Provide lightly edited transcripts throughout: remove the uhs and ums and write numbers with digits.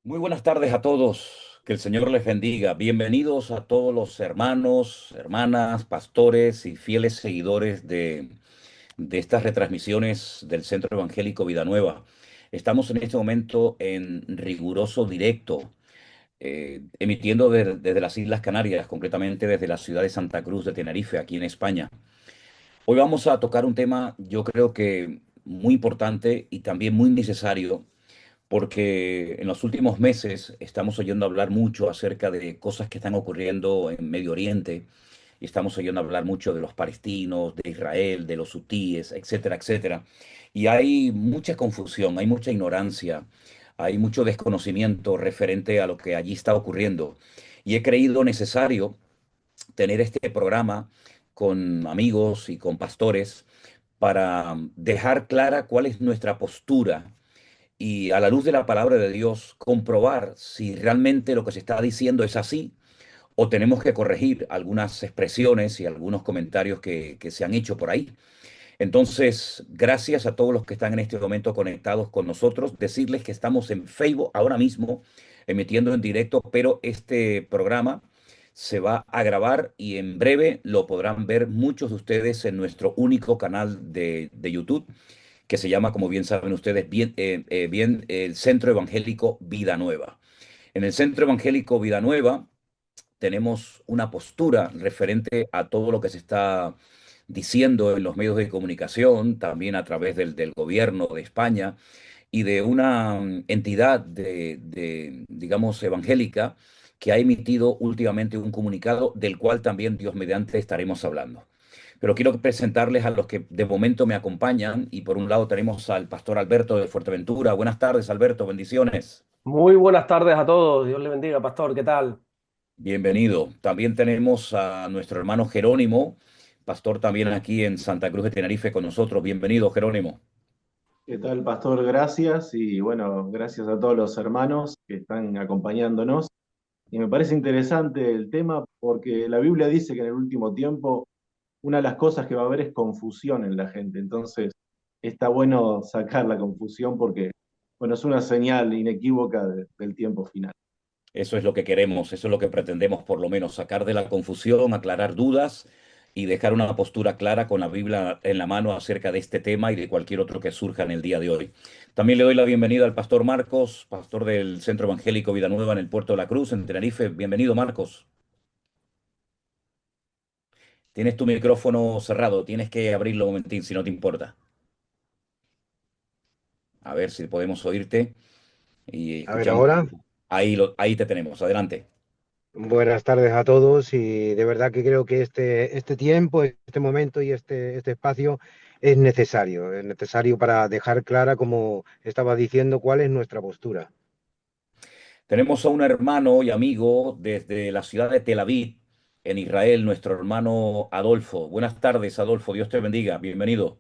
Muy buenas tardes a todos. Que el Señor les bendiga. Bienvenidos a todos los hermanos, hermanas, pastores y fieles seguidores de estas retransmisiones del Centro Evangélico Vida Nueva. Estamos en este momento en riguroso directo, emitiendo desde las Islas Canarias, concretamente desde la ciudad de Santa Cruz de Tenerife, aquí en España. Hoy vamos a tocar un tema, yo creo que muy importante y también muy necesario porque en los últimos meses estamos oyendo hablar mucho acerca de cosas que están ocurriendo en Medio Oriente, y estamos oyendo hablar mucho de los palestinos, de Israel, de los hutíes, etcétera, etcétera. Y hay mucha confusión, hay mucha ignorancia, hay mucho desconocimiento referente a lo que allí está ocurriendo. Y he creído necesario tener este programa con amigos y con pastores para dejar clara cuál es nuestra postura y a la luz de la palabra de Dios comprobar si realmente lo que se está diciendo es así o tenemos que corregir algunas expresiones y algunos comentarios que se han hecho por ahí. Entonces, gracias a todos los que están en este momento conectados con nosotros, decirles que estamos en Facebook ahora mismo emitiendo en directo, pero este programa se va a grabar y en breve lo podrán ver muchos de ustedes en nuestro único canal de YouTube que se llama, como bien saben ustedes, bien el Centro Evangélico Vida Nueva. En el Centro Evangélico Vida Nueva tenemos una postura referente a todo lo que se está diciendo en los medios de comunicación, también a través del gobierno de España y de una entidad digamos, evangélica que ha emitido últimamente un comunicado del cual también Dios mediante estaremos hablando. Pero quiero presentarles a los que de momento me acompañan y por un lado tenemos al pastor Alberto de Fuerteventura. Buenas tardes, Alberto, bendiciones. Muy buenas tardes a todos. Dios le bendiga, pastor. ¿Qué tal? Bienvenido. También tenemos a nuestro hermano Jerónimo, pastor también aquí en Santa Cruz de Tenerife con nosotros. Bienvenido, Jerónimo. ¿Qué tal, pastor? Gracias y bueno, gracias a todos los hermanos que están acompañándonos. Y me parece interesante el tema porque la Biblia dice que en el último tiempo una de las cosas que va a haber es confusión en la gente. Entonces, está bueno sacar la confusión porque, bueno, es una señal inequívoca del tiempo final. Eso es lo que queremos, eso es lo que pretendemos por lo menos, sacar de la confusión, aclarar dudas y dejar una postura clara con la Biblia en la mano acerca de este tema y de cualquier otro que surja en el día de hoy. También le doy la bienvenida al pastor Marcos, pastor del Centro Evangélico Vida Nueva en el Puerto de la Cruz, en Tenerife. Bienvenido, Marcos. Tienes tu micrófono cerrado, tienes que abrirlo un momentín si no te importa. A ver si podemos oírte y A ver, escuchamos. ahora, Ahí te tenemos, adelante. buenas tardes a todos y de verdad que creo que este tiempo, este momento y este espacio es necesario para dejar clara, como estaba diciendo, cuál es nuestra postura. Tenemos a un hermano y amigo desde la ciudad de Tel Aviv, en Israel, nuestro hermano Adolfo. Buenas tardes, Adolfo. Dios te bendiga. Bienvenido.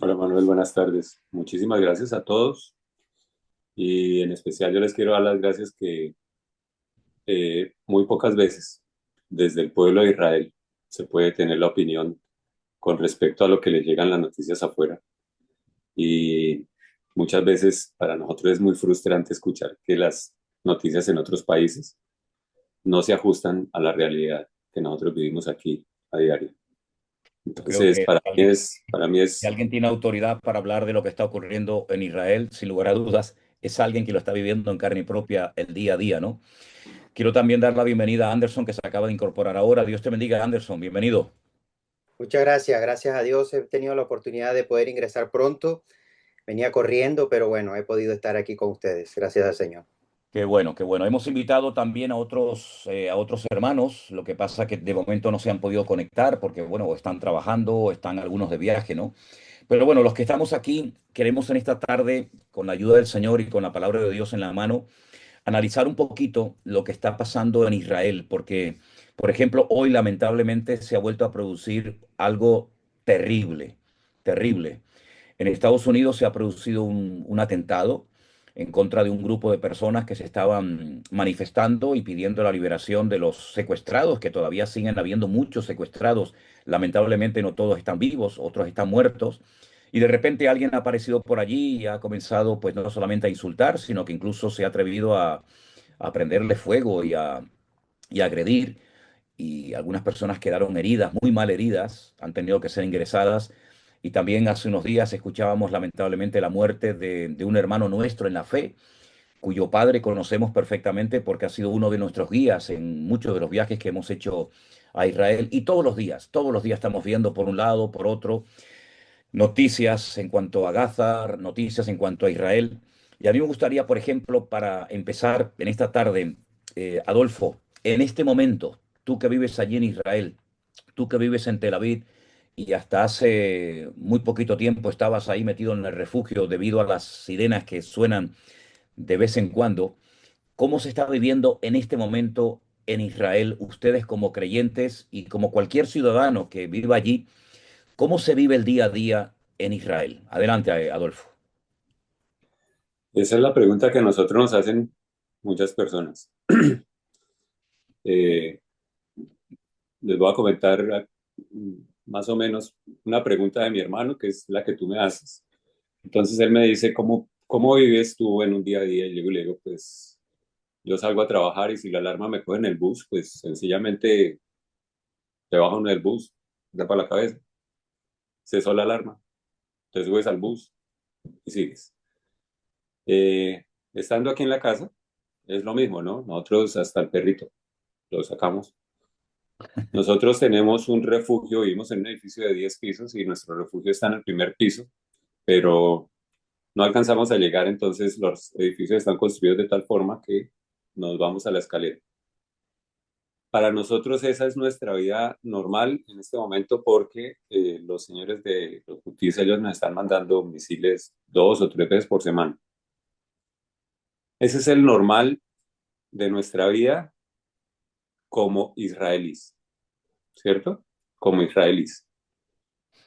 Hola Manuel, buenas tardes. Muchísimas gracias a todos y en especial yo les quiero dar las gracias que muy pocas veces desde el pueblo de Israel se puede tener la opinión con respecto a lo que le llegan las noticias afuera y muchas veces para nosotros es muy frustrante escuchar que las noticias en otros países no se ajustan a la realidad que nosotros vivimos aquí a diario. Yo creo Entonces, que para mí si es alguien tiene autoridad para hablar de lo que está ocurriendo en Israel, sin lugar a dudas, es alguien que lo está viviendo en carne propia el día a día, ¿no? Quiero también dar la bienvenida a Anderson, que se acaba de incorporar ahora. Dios te bendiga, Anderson. Bienvenido. Muchas gracias, gracias a Dios he tenido la oportunidad de poder ingresar pronto. Venía corriendo, pero bueno, he podido estar aquí con ustedes. Gracias al Señor. Qué bueno, qué bueno. Hemos invitado también a otros hermanos. Lo que pasa que de momento no se han podido conectar porque, bueno, o están trabajando o están algunos de viaje, ¿no? Pero bueno, los que estamos aquí queremos en esta tarde, con la ayuda del Señor y con la palabra de Dios en la mano, analizar un poquito lo que está pasando en Israel, porque, por ejemplo, hoy lamentablemente se ha vuelto a producir algo terrible, terrible. En Estados Unidos se ha producido un atentado en contra de un grupo de personas que se estaban manifestando y pidiendo la liberación de los secuestrados, que todavía siguen habiendo muchos secuestrados. Lamentablemente no todos están vivos, otros están muertos. Y de repente alguien ha aparecido por allí y ha comenzado pues no solamente a insultar, sino que incluso se ha atrevido a prenderle fuego y a agredir. Y algunas personas quedaron heridas, muy mal heridas, han tenido que ser ingresadas. Y también hace unos días escuchábamos lamentablemente la muerte de un hermano nuestro en la fe, cuyo padre conocemos perfectamente porque ha sido uno de nuestros guías en muchos de los viajes que hemos hecho a Israel. Y todos los días estamos viendo por un lado, por otro, noticias en cuanto a Gaza, noticias en cuanto a Israel. Y a mí me gustaría, por ejemplo, para empezar en esta tarde, Adolfo, en este momento, tú que vives allí en Israel, tú que vives en Tel Aviv y hasta hace muy poquito tiempo estabas ahí metido en el refugio debido a las sirenas que suenan de vez en cuando, ¿cómo se está viviendo en este momento en Israel, ustedes como creyentes y como cualquier ciudadano que viva allí? ¿Cómo se vive el día a día en Israel? Adelante, Adolfo. Esa es la pregunta que a nosotros nos hacen muchas personas. Eh, Les voy a comentar más o menos una pregunta de mi hermano, que es la que tú me haces. Entonces él me dice, ¿cómo vives tú en un día a día? Y yo le digo, pues yo salgo a trabajar y si la alarma me coge en el bus, pues sencillamente te bajo en el bus, da para la cabeza, cesó la alarma, te subes al bus y sigues. Eh, Estando aquí en la casa, es lo mismo, ¿no? Nosotros hasta el perrito lo sacamos. Nosotros tenemos un refugio, vivimos en un edificio de 10 pisos y nuestro refugio está en el primer piso, pero no alcanzamos a llegar, entonces los edificios están construidos de tal forma que nos vamos a la escalera. Para nosotros esa es nuestra vida normal en este momento porque los señores de los Houthis, ellos nos están mandando misiles 2 o 3 veces por semana. Ese es el normal de nuestra vida como israelíes, ¿cierto? Como israelíes.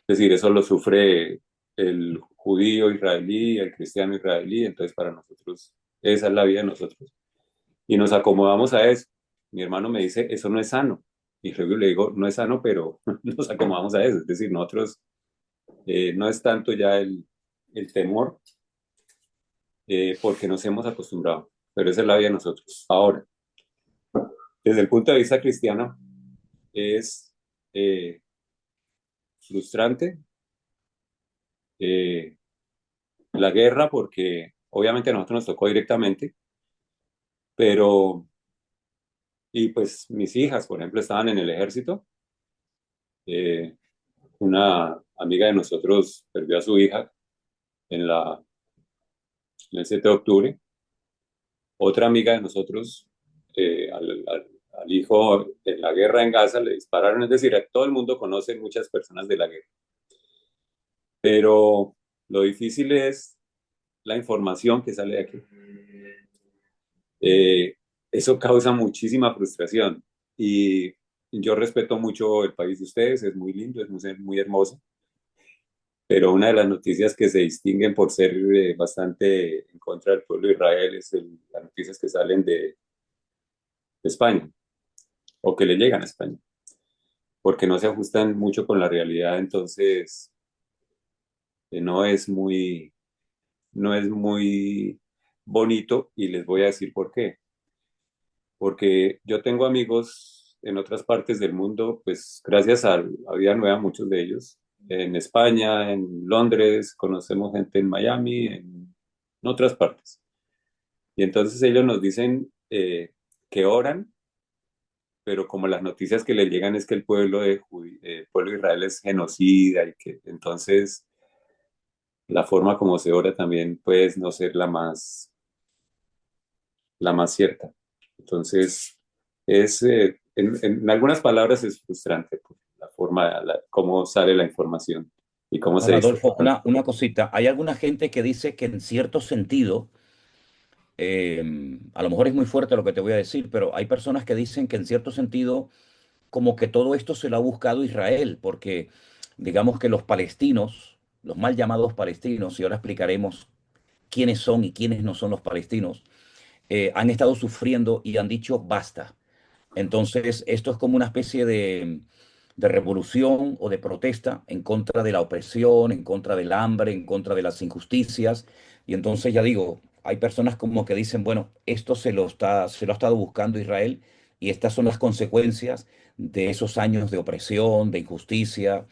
Es decir, eso lo sufre el judío israelí, el cristiano israelí, entonces para nosotros esa es la vida de nosotros. Y nos acomodamos a eso. Mi hermano me dice, eso no es sano. Y luego le digo, no es sano, pero nos acomodamos a eso. Es decir, nosotros no es tanto ya el temor, porque nos hemos acostumbrado, pero esa es la vida de nosotros. Ahora, desde el punto de vista cristiano, es eh, frustrante eh, la guerra porque obviamente a nosotros nos tocó directamente, pero, y pues mis hijas, por ejemplo, estaban en el ejército. Eh, una amiga de nosotros perdió a su hija en en el 7 de octubre. Otra amiga de nosotros, al hijo en la guerra en Gaza, le dispararon. Es decir, a todo el mundo conoce muchas personas de la guerra. Pero lo difícil es la información que sale de aquí. Eh, Eso causa muchísima frustración. Y yo respeto mucho el país de ustedes, es muy lindo, es muy hermoso. Pero una de las noticias que se distinguen por ser bastante en contra del pueblo de Israel es las noticias que salen de España o que le llegan a España, porque no se ajustan mucho con la realidad, entonces no es no es muy bonito y les voy a decir por qué. Porque yo tengo amigos en otras partes del mundo, pues gracias a Vida Nueva, muchos de ellos, en España, en Londres, conocemos gente en Miami, en otras partes. Y entonces ellos nos dicen que oran, pero como las noticias que les llegan es que el pueblo de Israel es genocida y que entonces la forma como se ora también puede no ser la más cierta. Entonces, en algunas palabras es frustrante por la forma, cómo sale la información y cómo se Ahora, dice. Adolfo, una cosita. Hay alguna gente que dice que en cierto sentido, a lo mejor es muy fuerte lo que te voy a decir, pero hay personas que dicen que en cierto sentido, como que todo esto se lo ha buscado Israel, porque digamos que los palestinos, los mal llamados palestinos, y ahora explicaremos quiénes son y quiénes no son los palestinos, han estado sufriendo y han dicho basta. Entonces, esto es como una especie de revolución o de protesta en contra de la opresión, en contra del hambre, en contra de las injusticias. Y entonces ya digo, hay personas como que dicen, bueno, esto se lo ha estado buscando Israel y estas son las consecuencias de esos años de opresión, de injusticia,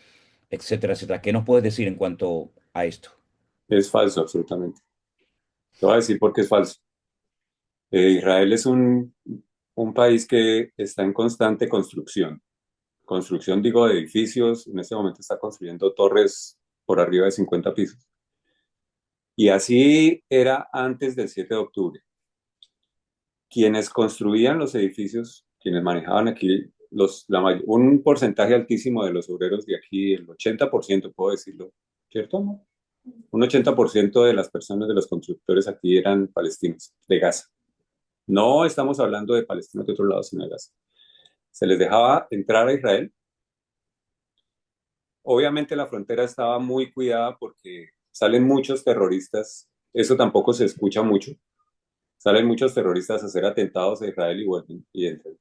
etcétera, etcétera. ¿Qué nos puedes decir en cuanto a esto? Es falso, absolutamente. Te voy a decir por qué es falso. Israel es un país que está en constante construcción. Construcción, digo, de edificios. En este momento está construyendo torres por arriba de 50 pisos. Y así era antes del 7 de octubre. Quienes construían los edificios, quienes manejaban aquí, un porcentaje altísimo de los obreros de aquí, el 80%, puedo decirlo, ¿cierto, amor? Un 80% de las personas, de los constructores aquí eran palestinos, de Gaza. No estamos hablando de palestinos de otro lado, sino de Gaza. Se les dejaba entrar a Israel. Obviamente la frontera estaba muy cuidada porque salen muchos terroristas, eso tampoco se escucha mucho, salen muchos terroristas a hacer atentados a Israel y vuelven y entran.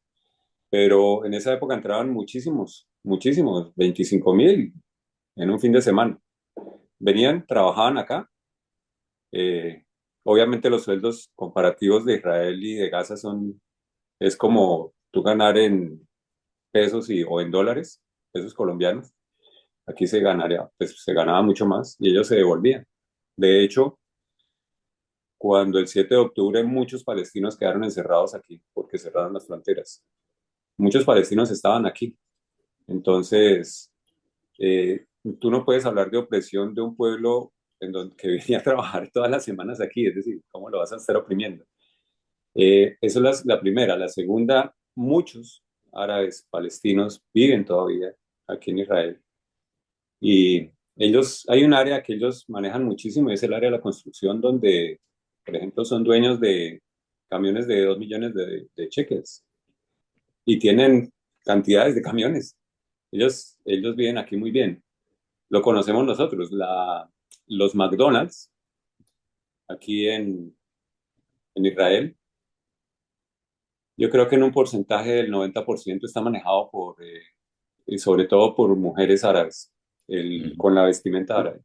Pero en esa época entraban muchísimos, muchísimos, 25.000 en un fin de semana. Venían, trabajaban acá. Eh, Obviamente los sueldos comparativos de Israel y de Gaza es como tú ganar en pesos o en dólares, pesos colombianos. Aquí se ganaría, pues se ganaba mucho más y ellos se devolvían. De hecho, cuando el 7 de octubre muchos palestinos quedaron encerrados aquí porque cerraron las fronteras. Muchos palestinos estaban aquí. Entonces, tú no puedes hablar de opresión de un pueblo que venía a trabajar todas las semanas aquí, es decir, ¿cómo lo vas a estar oprimiendo? Eso es la primera. La segunda, muchos árabes palestinos viven todavía aquí en Israel. Y hay un área que ellos manejan muchísimo, y es el área de la construcción, donde, por ejemplo, son dueños de camiones de 2 millones de cheques y tienen cantidades de camiones. Ellos viven aquí muy bien. Lo conocemos nosotros, los McDonald's, aquí en Israel. Yo creo que en un porcentaje del 90% está manejado y sobre todo por mujeres árabes, Mm. con la vestimenta árabe.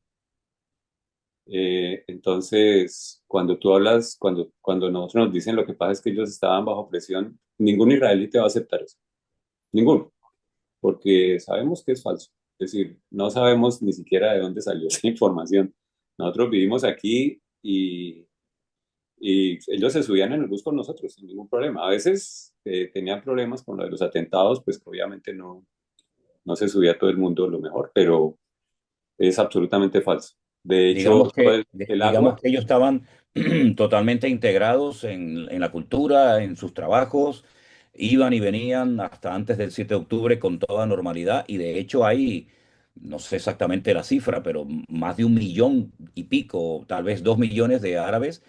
Entonces, cuando tú hablas, cuando nosotros nos dicen lo que pasa es que ellos estaban bajo presión, ningún israelí te va a aceptar eso. Ninguno, porque sabemos que es falso. Es decir, no sabemos ni siquiera de dónde salió esa información. Nosotros vivimos aquí y ellos se subían en el bus con nosotros sin ningún problema. A veces tenían problemas con lo de los atentados, pues que obviamente no se subía todo el mundo lo mejor, pero es absolutamente falso. De hecho, todo el Digamos agua, que ellos estaban totalmente integrados en la cultura, en sus trabajos, iban y venían hasta antes del 7 de octubre con toda normalidad y de hecho hay, no sé exactamente la cifra, pero más de 1 millón y pico, tal vez 2 millones de árabes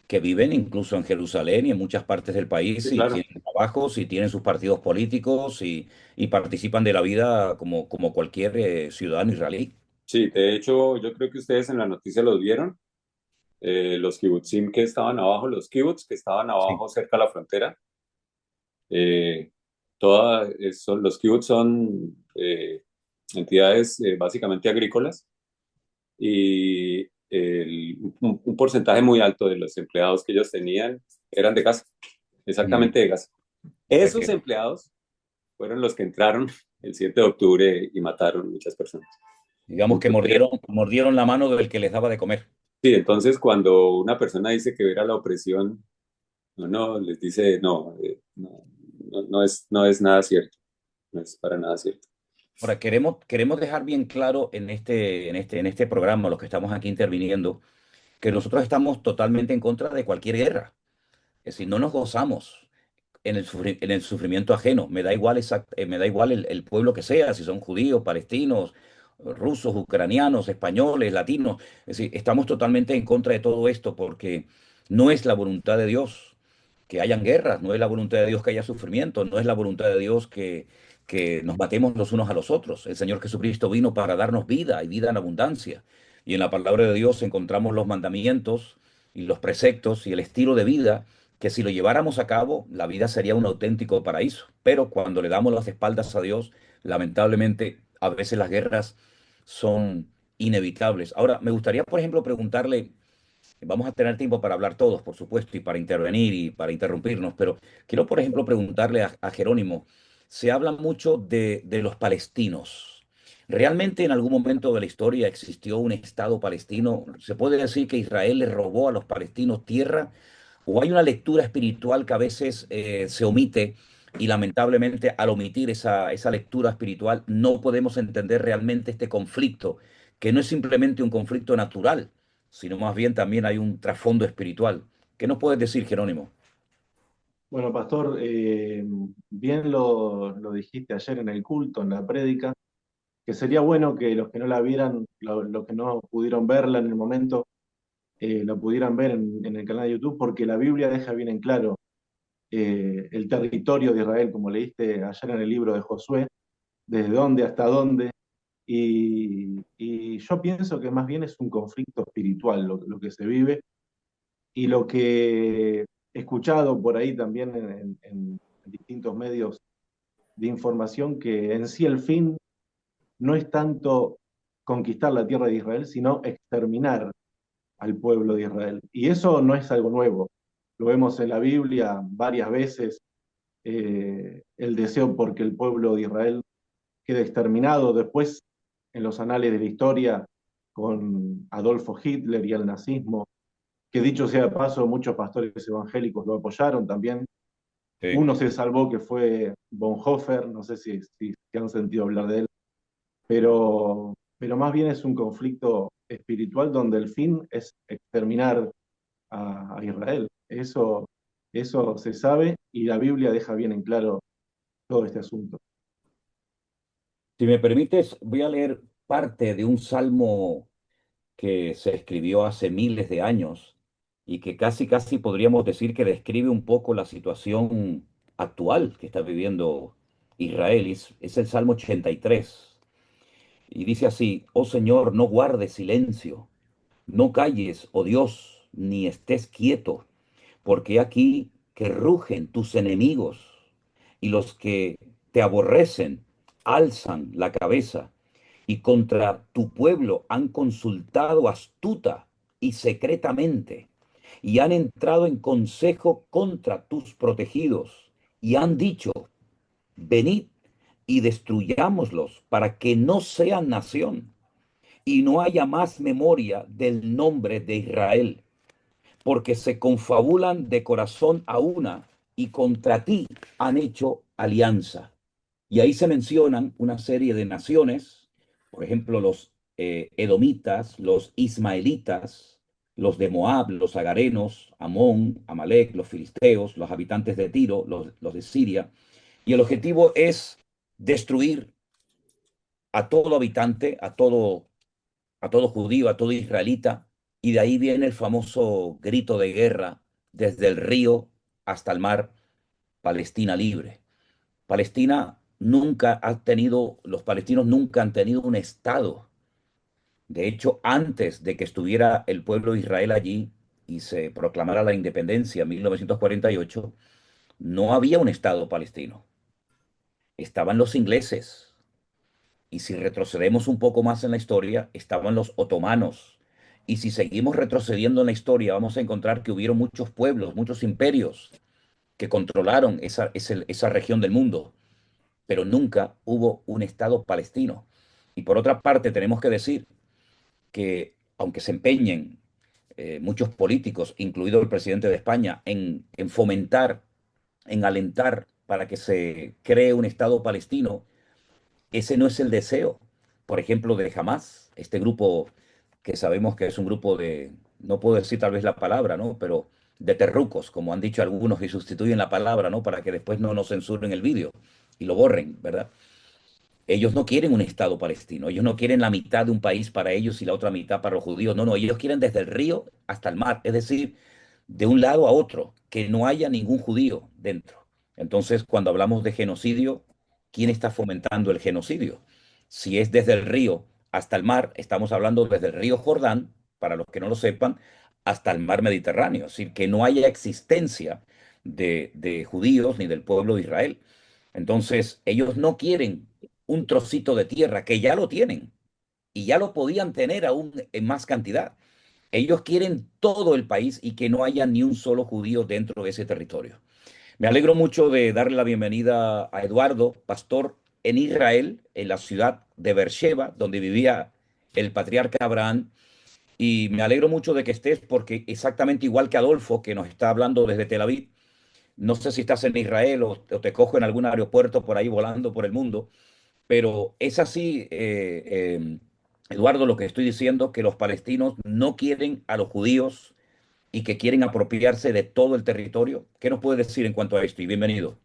que viven incluso en Jerusalén y en muchas partes del país sí, y claro. tienen trabajos y tienen sus partidos políticos y participan de la vida como cualquier ciudadano israelí. Sí, de hecho, yo creo que ustedes en la noticia los vieron, los kibbutzim que estaban abajo, los kibbutz que estaban Sí. abajo cerca de la frontera. Eh, los kibbutz son entidades básicamente agrícolas y un porcentaje muy alto de los empleados que ellos tenían eran de Gaza, Mm. exactamente de Gaza. O sea Esos que empleados fueron los que entraron el 7 de octubre y mataron muchas personas. digamos que Entonces, mordieron la mano del que les daba de comer. sí, entonces cuando una persona dice que era la opresión, les dice, no es nada cierto, no es para nada cierto. Ahora, queremos dejar bien claro en este programa, los que estamos aquí interviniendo, que nosotros estamos totalmente en contra de cualquier guerra. Es decir, no nos gozamos en el sufrimiento ajeno. Me da igual el pueblo que sea, si son judíos, palestinos, rusos, ucranianos, españoles, latinos. Es decir, estamos totalmente en contra de todo esto porque no es la voluntad de Dios que hayan guerras, no es la voluntad de Dios que haya sufrimiento, no es la voluntad de Dios que nos matemos los unos a los otros. El Señor Jesucristo vino para darnos vida y vida en abundancia. Y en la palabra de Dios encontramos los mandamientos y los preceptos y el estilo de vida que si lo lleváramos a cabo, la vida sería un auténtico paraíso. Pero cuando le damos las espaldas a Dios, lamentablemente, a veces las guerras son inevitables. Ahora, me gustaría, por ejemplo, preguntarle, vamos a tener tiempo para hablar todos, por supuesto, y para intervenir y para interrumpirnos, pero quiero, por ejemplo, preguntarle a Jerónimo, se habla mucho de los palestinos. ¿Realmente en algún momento de la historia existió un Estado palestino? ¿Se puede decir que Israel le robó a los palestinos tierra? ¿O hay una lectura espiritual que a veces se omite y lamentablemente al omitir esa lectura espiritual no podemos entender realmente este conflicto, que no es simplemente un conflicto natural, sino más bien también hay un trasfondo espiritual? ¿Qué nos puedes decir, Jerónimo? Bueno, pastor, bien lo dijiste ayer en el culto, en la prédica, que sería bueno que los que no la vieran, los que no pudieron verla en el momento, lo pudieran ver en el canal de YouTube, porque la Biblia deja bien en claro el territorio de Israel, como leíste ayer en el libro de Josué, desde dónde hasta dónde. Y yo pienso que más bien es un conflicto espiritual lo que se vive y lo que he escuchado por ahí también en distintos medios de información, que en sí el fin no es tanto conquistar la tierra de Israel, sino exterminar al pueblo de Israel. Y eso no es algo nuevo. Lo vemos en la Biblia varias veces, el deseo porque el pueblo de Israel quede exterminado. Después, en los anales de la historia, con Adolfo Hitler y el nazismo, que dicho sea de paso, muchos pastores evangélicos lo apoyaron también. Sí. Uno se salvó, que fue Bonhoeffer, no sé si han sentido hablar de él, pero más bien es un conflicto espiritual donde el fin es exterminar a Israel. Eso se sabe y la Biblia deja bien en claro todo este asunto. Si me permites, voy a leer parte de un salmo que se escribió hace miles de años y que casi, casi podríamos decir que describe un poco la situación actual que está viviendo Israel. Es el Salmo 83. Y dice así: oh Señor, no guardes silencio, no calles, oh Dios, ni estés quieto, porque he aquí que rugen tus enemigos y los que te aborrecen alzan la cabeza y contra tu pueblo han consultado astuta y secretamente, y han entrado en consejo contra tus protegidos, y han dicho, venid y destruyámoslos para que no sean nación, y no haya más memoria del nombre de Israel, porque se confabulan de corazón a una, y contra ti han hecho alianza. Y ahí se mencionan una serie de naciones, por ejemplo, los edomitas, los ismaelitas, los de Moab, los agarenos, Amón, Amalek, los filisteos, los habitantes de Tiro, los de Siria. Y el objetivo es destruir a todo habitante, a todo judío, a todo israelita. Y de ahí viene el famoso grito de guerra desde el río hasta el mar: Palestina libre. Palestina nunca ha tenido, los palestinos nunca han tenido un Estado. De hecho, antes de que estuviera el pueblo de Israel allí y se proclamara la independencia en 1948, no había un Estado palestino. Estaban los ingleses. Y si retrocedemos un poco más en la historia, estaban los otomanos. Y si seguimos retrocediendo en la historia, vamos a encontrar que hubieron muchos pueblos, muchos imperios que controlaron esa región del mundo, pero nunca hubo un Estado palestino. Y por otra parte, tenemos que decir que aunque se empeñen muchos políticos, incluido el presidente de España, en fomentar, en alentar para que se cree un Estado palestino, ese no es el deseo, por ejemplo, de Hamas, este grupo que sabemos que es un grupo de, no puedo decir tal vez la palabra, ¿no? Pero de terrucos, como han dicho algunos, y sustituyen la palabra, ¿no? Para que después no nos censuren el vídeo y lo borren, ¿verdad? Ellos no quieren un Estado palestino, ellos no quieren la mitad de un país para ellos y la otra mitad para los judíos. No, no, ellos quieren desde el río hasta el mar, es decir, de un lado a otro, que no haya ningún judío dentro. Entonces, cuando hablamos de genocidio, ¿quién está fomentando el genocidio? Si es desde el río hasta el mar, estamos hablando desde el río Jordán, para los que no lo sepan, hasta el mar Mediterráneo. Es decir, que no haya existencia de judíos ni del pueblo de Israel. Entonces, ellos no quieren un trocito de tierra que ya lo tienen y ya lo podían tener aún en más cantidad. Ellos quieren todo el país y que no haya ni un solo judío dentro de ese territorio. Me alegro mucho de darle la bienvenida a Eduardo, pastor en Israel, en la ciudad de Beersheba, donde vivía el patriarca Abraham. Y me alegro mucho de que estés porque exactamente igual que Adolfo, que nos está hablando desde Tel Aviv, no sé si estás en Israel o te cojo en algún aeropuerto por ahí volando por el mundo, pero es así, Eduardo, lo que estoy diciendo, que los palestinos no quieren a los judíos y que quieren apropiarse de todo el territorio. ¿Qué nos puede decir en cuanto a esto? Y bienvenido.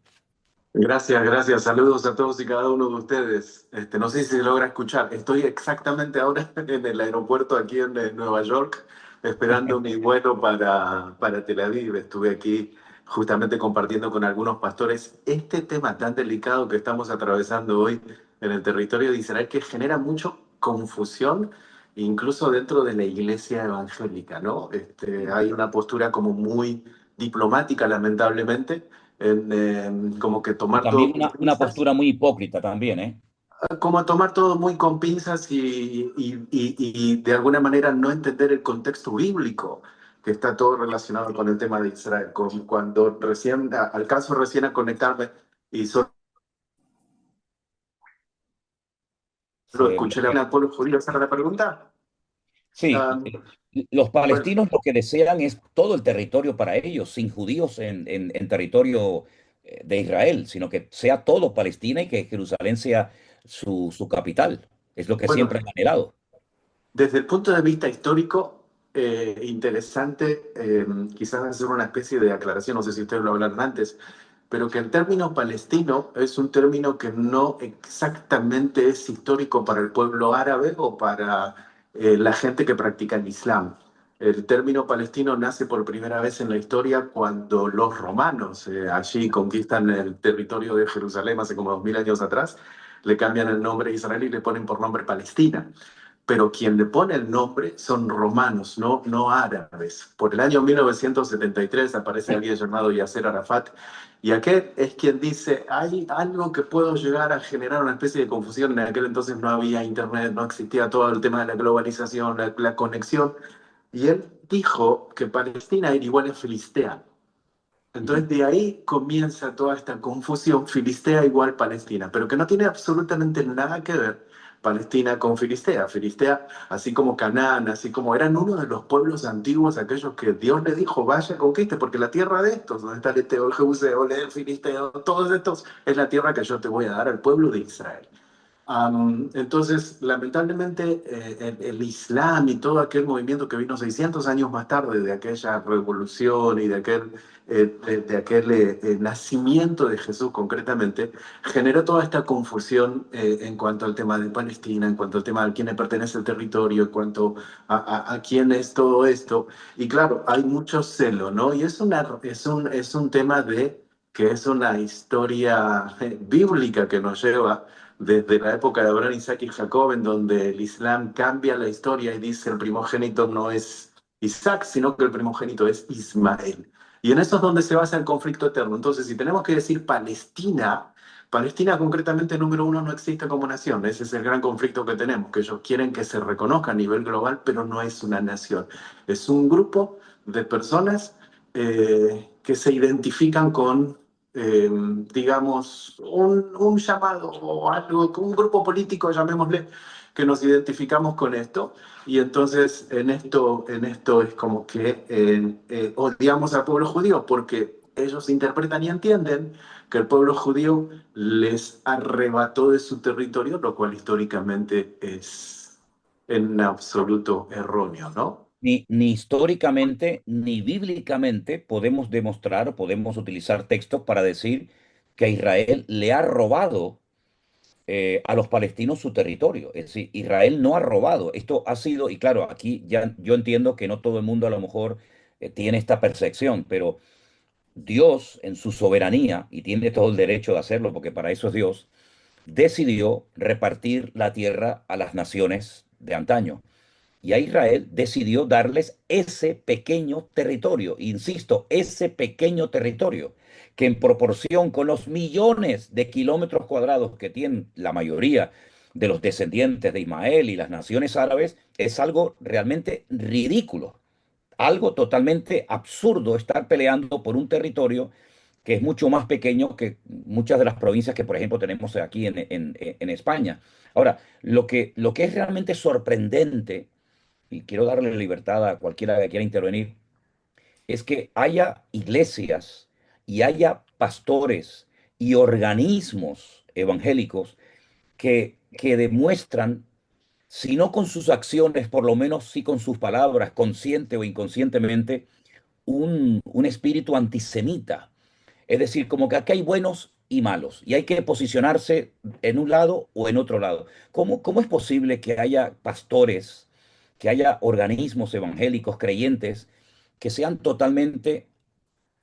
Gracias, gracias. Saludos a todos y cada uno de ustedes. No sé si se logra escuchar. Estoy exactamente ahora en el aeropuerto aquí en Nueva York, esperando mi vuelo para Tel Aviv. Estuve aquí justamente compartiendo con algunos pastores este tema tan delicado que estamos atravesando hoy en el territorio de Israel, que genera mucho confusión, incluso dentro de la iglesia evangélica, ¿no? Hay una postura como muy diplomática, lamentablemente como que Y tomar todo también con una pinzas, postura muy hipócrita también, ¿eh? como tomar todo muy con pinzas y de alguna manera no entender el contexto bíblico, que está todo relacionado con el tema de Israel. Cuando recién, alcanzo recién a conectarme y solo escuché al pueblo judío hacer la pregunta. Sí, Um, los bueno, palestinos lo que desean es todo el territorio para ellos, sin judíos en territorio de Israel, sino que sea todo Palestina y que Jerusalén sea su capital. Es lo que bueno, siempre han anhelado. desde el punto de vista histórico, interesante, quizás hacer una especie de aclaración, no sé si ustedes lo hablaron antes, pero que el término palestino es un término que no exactamente es histórico para el pueblo árabe o para la gente que practica el Islam. El término palestino nace por primera vez en la historia cuando los romanos allí conquistan el territorio de Jerusalén hace como 2000 años atrás, le cambian el nombre a Israel y le ponen por nombre Palestina, pero quien le pone el nombre son romanos, no árabes. Por el año 1973 aparece alguien llamado Yasser Arafat, y aquel es quien dice, hay algo que puedo llegar a generar una especie de confusión. En aquel entonces no había internet, no existía todo el tema de la globalización, la conexión, y él dijo que Palestina era igual a Filistea. Ujú. Entonces de ahí comienza toda esta confusión, Filistea igual Palestina, pero que no tiene absolutamente nada que ver Palestina con Filistea. Filistea, así como Canaán, así como eran uno de los pueblos antiguos, aquellos que Dios le dijo, vaya, conquiste, porque la tierra de estos, donde está el Eteo, el Jebuseo, el Filisteo, todos estos, es la tierra que yo te voy a dar al pueblo de Israel. Entonces, lamentablemente, el Islam y todo aquel movimiento que vino 600 años más tarde de aquella revolución y de aquel nacimiento de Jesús concretamente, generó toda esta confusión en cuanto al tema de Palestina, en cuanto al tema de quién le pertenece el territorio, en cuanto a quién es todo esto. Y claro, hay mucho celo, ¿no? Y es un tema que es una historia bíblica que nos lleva desde la época de Abraham, Isaac y Jacob, en donde el Islam cambia la historia y dice el primogénito no es Isaac, sino que el primogénito es Ismael. Y en eso es donde se basa el conflicto eterno. Entonces, si tenemos que decir Palestina, Palestina concretamente número uno no existe como nación. Ese es el gran conflicto que tenemos, que ellos quieren que se reconozca a nivel global, pero no es una nación. Es un grupo de personas que se identifican con digamos, un llamado o algo, un grupo político, llamémosle, que nos identificamos con esto. Y entonces en esto es como que odiamos al pueblo judío porque ellos interpretan y entienden que el pueblo judío les arrebató de su territorio, lo cual históricamente es en absoluto erróneo, ¿no? Ni históricamente ni bíblicamente podemos demostrar o podemos utilizar textos para decir que Israel le ha robado a los palestinos su territorio. Es decir, Israel no ha robado. Esto ha sido, y claro, aquí ya yo entiendo que no todo el mundo a lo mejor tiene esta percepción, pero Dios en su soberanía, y tiene todo el derecho de hacerlo porque para eso es Dios, decidió repartir la tierra a las naciones de antaño. y a Israel decidió darles ese pequeño territorio, insisto, ese pequeño territorio, que en proporción con los millones de kilómetros cuadrados que tienen la mayoría de los descendientes de Ismael y las naciones árabes, es algo realmente ridículo, algo totalmente absurdo estar peleando por un territorio que es mucho más pequeño que muchas de las provincias que, por ejemplo, tenemos aquí en España. Ahora, lo que es realmente sorprendente, y quiero darle libertad a cualquiera que quiera intervenir, es que haya iglesias y haya pastores y organismos evangélicos que demuestran, si no con sus acciones, por lo menos sí con sus palabras, consciente o inconscientemente, un espíritu antisemita. Es decir, como que aquí hay buenos y malos y hay que posicionarse en un lado o en otro lado. ¿Cómo es posible que haya pastores, que haya organismos evangélicos creyentes que sean totalmente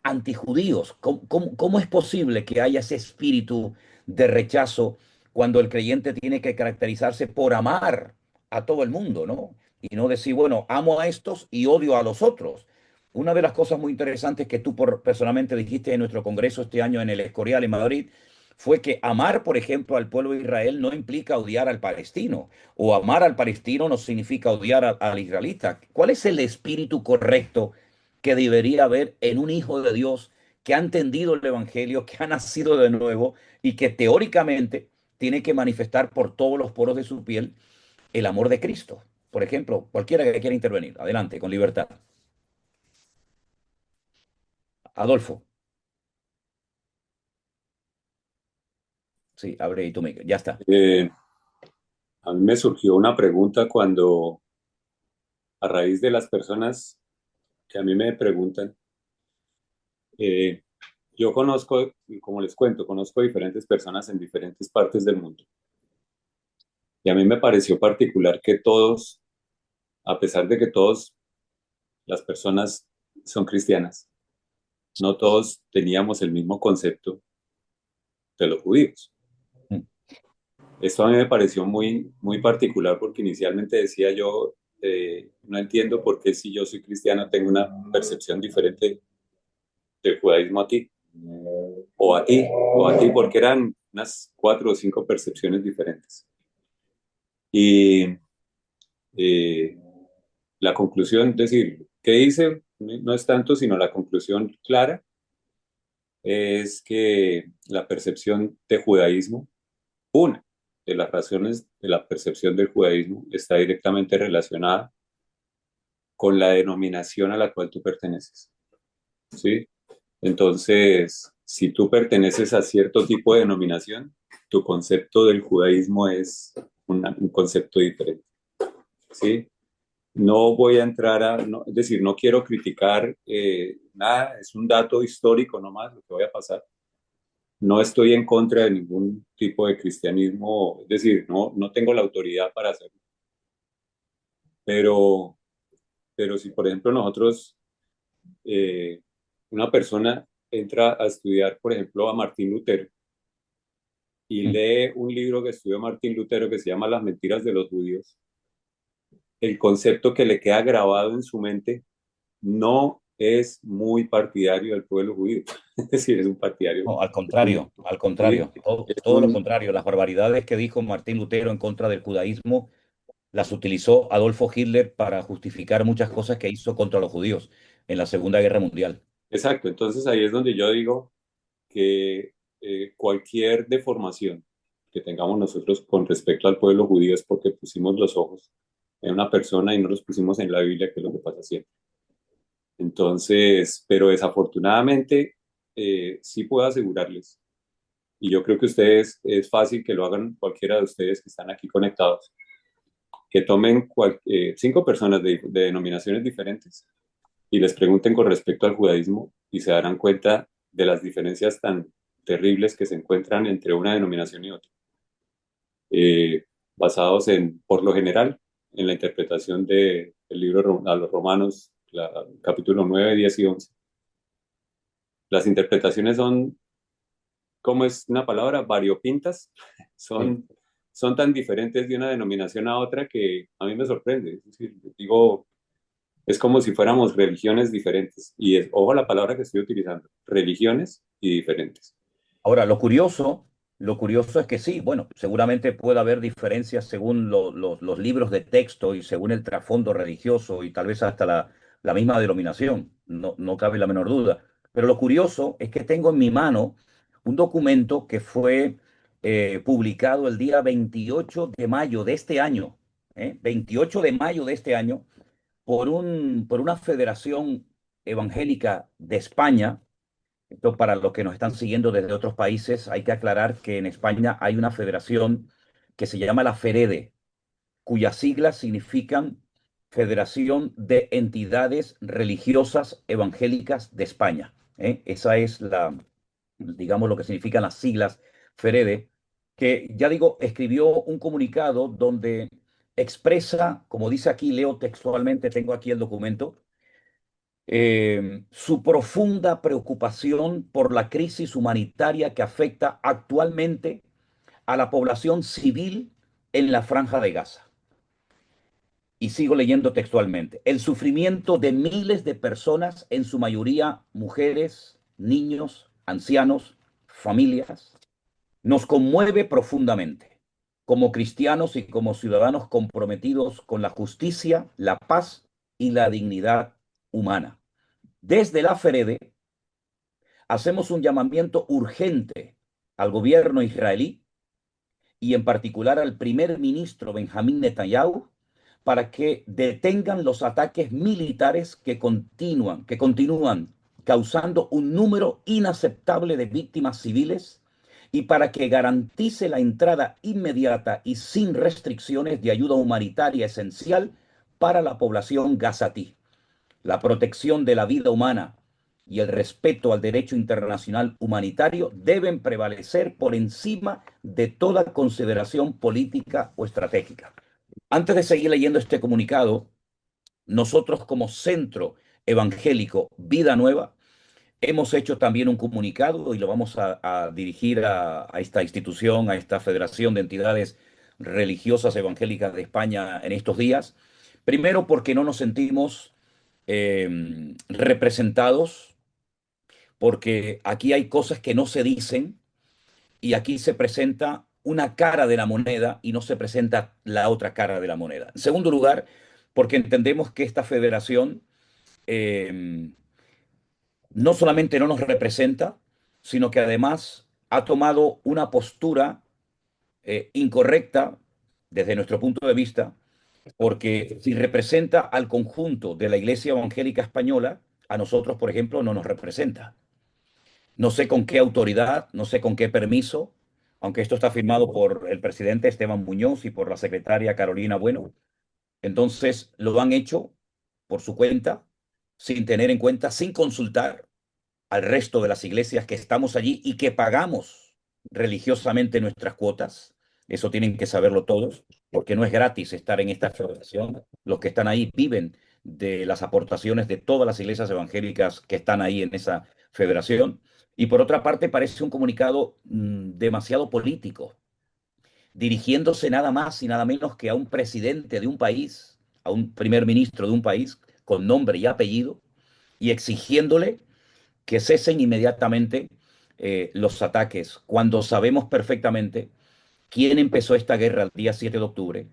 antijudíos? ¿Cómo es posible que haya ese espíritu de rechazo cuando el creyente tiene que caracterizarse por amar a todo el mundo, ¿no? Y no decir, bueno, amo a estos y odio a los otros. Una de las cosas muy interesantes que tú personalmente dijiste en nuestro congreso este año en el Escorial en Madrid fue que amar, por ejemplo, al pueblo de Israel no implica odiar al palestino, o amar al palestino no significa odiar al israelita. ¿Cuál es el espíritu correcto que debería haber en un hijo de Dios que ha entendido el Evangelio, que ha nacido de nuevo y que teóricamente tiene que manifestar por todos los poros de su piel el amor de Cristo? Por ejemplo, cualquiera que quiera intervenir, adelante, con libertad. Adolfo, sí, abre ahí tu mic, ya está. A mí me surgió una pregunta cuando, a raíz de las personas que a mí me preguntan, eh, yo conozco, y como les cuento, conozco diferentes personas en diferentes partes del mundo. Y a mí me pareció particular que todos, a pesar de que todas las personas son cristianas, no todos teníamos el mismo concepto de los judíos. Mm. Esto a mí me pareció muy, muy particular porque inicialmente decía yo, no entiendo por qué si yo soy cristiano tengo una percepción diferente del judaísmo a ti, o a ti, o a ti, porque eran unas 4 o 5 percepciones diferentes. Y eh, la conclusión, es decir, ¿qué dice? No es tanto, sino la conclusión clara es que la percepción de judaísmo, una de las razones de la percepción del judaísmo está directamente relacionada con la denominación a la cual tú perteneces, ¿sí? Entonces, si tú perteneces a cierto tipo de denominación, tu concepto del judaísmo es un concepto diferente, ¿sí? No voy a entrar es decir, no quiero criticar nada, es un dato histórico nomás lo que voy a pasar. No estoy en contra de ningún tipo de cristianismo, es decir, no tengo la autoridad para hacerlo. Pero, pero si, por ejemplo, eh, una persona entra a estudiar, por ejemplo, a Martín Lutero y Mm. lee un libro que estudió Martín Lutero que se llama Las mentiras de los judíos, el concepto que le queda grabado en su mente no es muy partidario del pueblo judío. Es decir, es un partidario. No, al ¿Sí? contrario, Es todo lo un, contrario. Las barbaridades que dijo Martín Lutero en contra del judaísmo las utilizó Adolfo Hitler para justificar muchas cosas que hizo contra los judíos en la Segunda Guerra Mundial. exacto, entonces ahí es donde yo digo que cualquier deformación que tengamos nosotros con respecto al pueblo judío es porque pusimos los ojos en una persona y no los pusimos en la Biblia, que es lo que pasa siempre. Entonces, pero desafortunadamente, sí puedo asegurarles, y yo creo que ustedes, es fácil que lo hagan cualquiera de ustedes que están aquí conectados, que tomen 5 personas de denominaciones diferentes y les pregunten con respecto al judaísmo y se darán cuenta de las diferencias tan terribles que se encuentran entre una denominación y otra, basados por lo general, en la interpretación del libro a los Romanos, capítulo 9, 10 y 11. Las interpretaciones son, ¿cómo es una palabra? Variopintas, Sí. son son tan diferentes de una denominación a otra que a mí me sorprende. Es decir, digo, es como si fuéramos religiones diferentes. Y ojo la palabra que estoy utilizando, religiones y diferentes. Ahora, lo curioso es que sí, bueno, seguramente puede haber diferencias según los libros de texto y según el trasfondo religioso y tal vez hasta la misma denominación, no, no cabe la menor duda. Pero lo curioso es que tengo en mi mano un documento que fue publicado el día 28 de mayo de este año, 28 de mayo de este año, por una federación evangélica de España. Esto para los que nos están siguiendo desde otros países, hay que aclarar que en España hay una federación que se llama la FEREDE, cuyas siglas significan Federación de Entidades Religiosas Evangélicas de España. Esa es digamos, lo que significan las siglas FEREDE, que ya digo, escribió un comunicado donde expresa, como dice aquí, leo textualmente, tengo aquí el documento, su profunda preocupación por la crisis humanitaria que afecta actualmente a la población civil en la Franja de Gaza. Y sigo leyendo textualmente. El sufrimiento de miles de personas, en su mayoría mujeres, niños, ancianos, familias, nos conmueve profundamente como cristianos y como ciudadanos comprometidos con la justicia, la paz y la dignidad humana. Desde la FEREDE hacemos un llamamiento urgente al gobierno israelí y en particular al primer ministro Benjamín Netanyahu para que detengan los ataques militares que continúan causando un número inaceptable de víctimas civiles y para que garantice la entrada inmediata y sin restricciones de ayuda humanitaria esencial para la población gazatí. La protección de la vida humana y el respeto al derecho internacional humanitario deben prevalecer por encima de toda consideración política o estratégica. Antes de seguir leyendo este comunicado, nosotros como Centro Evangélico Vida Nueva hemos hecho también un comunicado y lo vamos a dirigir a esta institución, a esta Federación de Entidades Religiosas Evangélicas de España en estos días. Primero porque no nos sentimos representados, porque aquí hay cosas que no se dicen y aquí se presenta una cara de la moneda y no se presenta la otra cara de la moneda. En segundo lugar, porque entendemos que esta federación eh, no solamente no nos representa, sino que además ha tomado una postura incorrecta desde nuestro punto de vista, porque si representa al conjunto de la Iglesia Evangélica Española, a nosotros, por ejemplo, no nos representa. No sé con qué autoridad, no sé con qué permiso, aunque esto está firmado por el presidente Esteban Muñoz y por la secretaria Carolina Bueno. Entonces lo han hecho por su cuenta, sin tener en cuenta, sin consultar al resto de las iglesias que estamos allí y que pagamos religiosamente nuestras cuotas. Eso tienen que saberlo todos, porque no es gratis estar en esta federación. Los que están ahí viven de las aportaciones de todas las iglesias evangélicas que están ahí en esa federación. Y por otra parte, parece un comunicado demasiado político, dirigiéndose nada más y nada menos que a un presidente de un país, a un primer ministro de un país con nombre y apellido, y exigiéndole que cesen inmediatamente los ataques, cuando sabemos perfectamente quién empezó esta guerra el día 7 de octubre,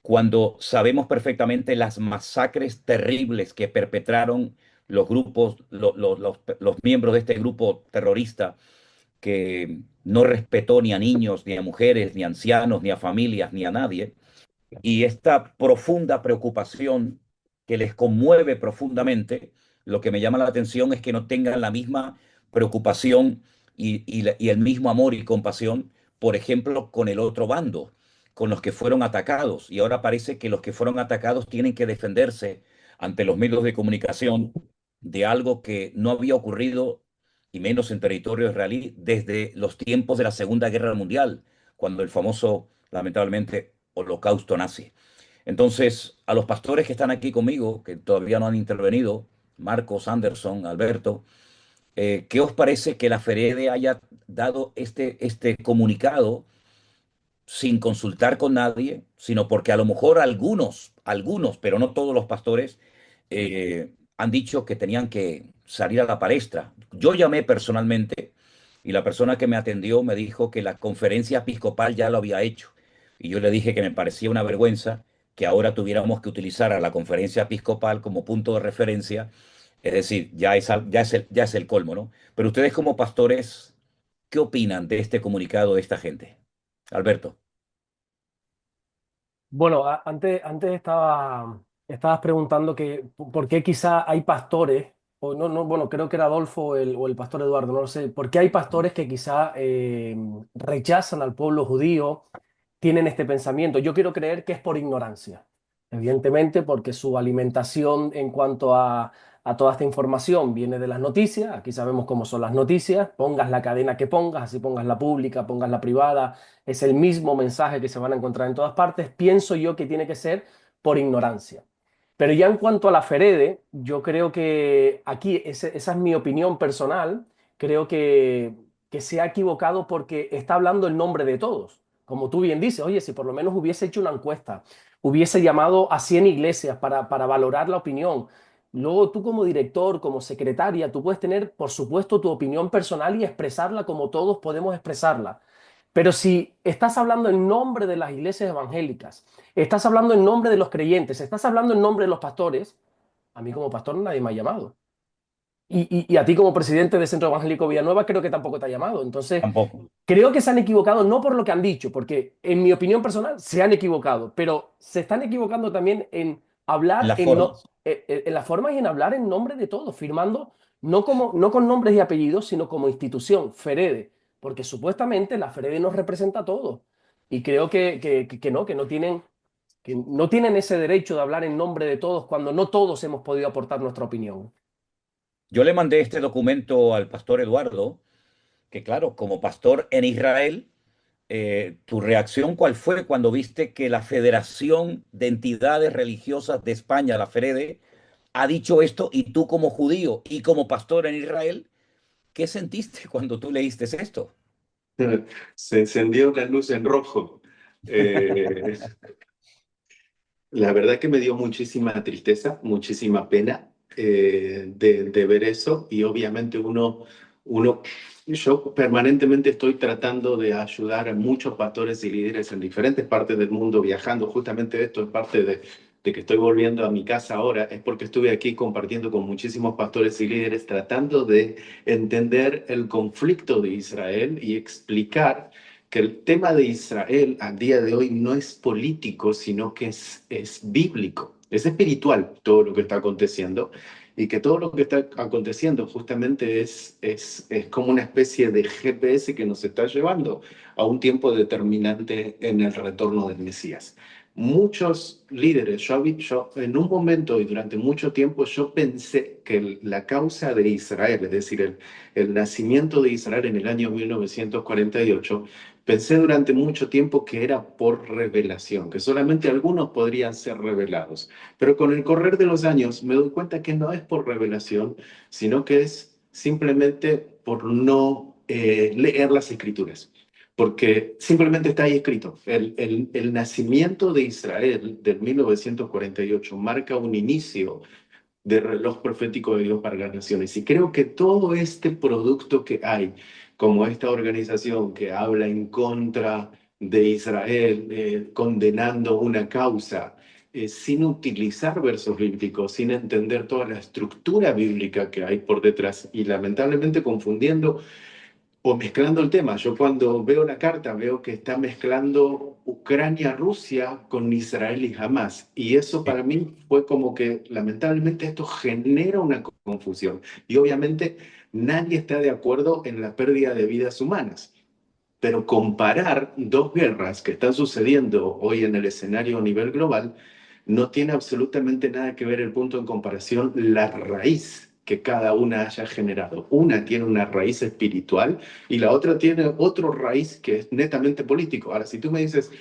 cuando sabemos perfectamente las masacres terribles que perpetraron los grupos, los miembros de este grupo terrorista que no respetó ni a niños, ni a mujeres, ni a ancianos, ni a familias, ni a nadie, y esta profunda preocupación que les conmueve profundamente, lo que me llama la atención es que no tengan la misma preocupación y el mismo amor y compasión, por ejemplo, con el otro bando, con los que fueron atacados. Y ahora parece que los que fueron atacados tienen que defenderse ante los medios de comunicación de algo que no había ocurrido, y menos en territorio israelí, desde los tiempos de la Segunda Guerra Mundial, cuando el famoso, lamentablemente, holocausto nazi. Entonces, a los pastores que están aquí conmigo, que todavía no han intervenido, Marcos, Anderson, Alberto, ¿qué os parece que la FEREDE haya dado este comunicado sin consultar con nadie, sino porque a lo mejor algunos, pero no todos los pastores, han dicho que tenían que salir a la palestra. Yo llamé personalmente y la persona que me atendió me dijo que la conferencia episcopal ya lo había hecho. Y yo le dije que me parecía una vergüenza que ahora tuviéramos que utilizar a la conferencia episcopal como punto de referencia. Es decir, ya es el colmo, ¿no? Pero ustedes como pastores, ¿qué opinan de este comunicado de esta gente? Alberto. Bueno, antes estabas preguntando que por qué quizá hay pastores, o no, no, bueno, creo que era Adolfo o el pastor Eduardo, no lo sé, por qué hay pastores que quizá rechazan al pueblo judío, tienen este pensamiento. Yo quiero creer que es por ignorancia, evidentemente, porque su alimentación en cuanto a toda esta información viene de las noticias. Aquí sabemos cómo son las noticias, pongas la cadena que pongas, así pongas la pública, pongas la privada, es el mismo mensaje que se van a encontrar en todas partes. Pienso yo que tiene que ser por ignorancia. Pero ya en cuanto a la Ferede, yo creo que aquí, esa es mi opinión personal, creo que se ha equivocado porque está hablando en nombre de todos. Como tú bien dices, oye, si por lo menos hubiese hecho una encuesta, hubiese llamado a 100 iglesias para valorar la opinión. Luego tú como director, como secretaria, tú puedes tener, por supuesto, tu opinión personal y expresarla como todos podemos expresarla. Pero si estás hablando en nombre de las iglesias evangélicas, estás hablando en nombre de los creyentes, estás hablando en nombre de los pastores, a mí como pastor nadie me ha llamado. Y a ti como presidente del Centro Evangélico Villanueva creo que tampoco te ha llamado. Entonces, Tampoco. creo que se han equivocado no por lo que han dicho, porque en mi opinión personal se han equivocado, pero se están equivocando también en hablar Las formas. en las formas y en hablar en nombre de todos, firmando no con nombres y apellidos, sino como institución, Ferede, porque supuestamente la Ferede nos representa a todos. Y creo que no tienen ese derecho de hablar en nombre de todos cuando no todos hemos podido aportar nuestra opinión. Yo le mandé este documento al pastor Eduardo, que claro, como pastor en Israel, ¿tu reacción cuál fue cuando viste que la Federación de Entidades Religiosas de España, la FEREDE, ha dicho esto y tú como judío y como pastor en Israel, ¿qué sentiste cuando tú leíste esto? Se encendió la luz en rojo. Eh, La verdad que me dio muchísima tristeza, muchísima pena de ver eso y obviamente yo permanentemente estoy tratando de ayudar a muchos pastores y líderes en diferentes partes del mundo viajando. Justamente esto es parte de que estoy volviendo a mi casa ahora, es porque estuve aquí compartiendo con muchísimos pastores y líderes tratando de entender el conflicto de Israel y explicar que el tema de Israel al día de hoy no es político, sino que es bíblico, es espiritual todo lo que está aconteciendo y que todo lo que está aconteciendo justamente es como una especie de GPS que nos está llevando a un tiempo determinante en el retorno del Mesías. Muchos líderes, yo en un momento y durante mucho tiempo yo pensé que la causa de Israel, es decir, el nacimiento de Israel en el año 1948, pensé durante mucho tiempo que era por revelación, que solamente algunos podrían ser revelados. Pero con el correr de los años me doy cuenta que no es por revelación, sino que es simplemente por no leer las escrituras. Porque simplemente está ahí escrito. El nacimiento de Israel del 1948 marca un inicio de reloj profético de Dios para las naciones. Y creo que todo este producto que hay, como esta organización que habla en contra de Israel, condenando una causa, sin utilizar versos bíblicos, sin entender toda la estructura bíblica que hay por detrás y lamentablemente confundiendo o mezclando el tema. Yo cuando veo la carta veo que está mezclando Ucrania-Rusia con Israel y Hamas. Y eso para mí fue como que lamentablemente esto genera una confusión. Y obviamente nadie está de acuerdo en la pérdida de vidas humanas. Pero comparar dos guerras que están sucediendo hoy en el escenario a nivel global no tiene absolutamente nada que ver el punto en comparación, la raíz que cada una haya generado. Una tiene una raíz espiritual y la otra tiene otro raíz que es netamente político. Ahora, si tú me dices,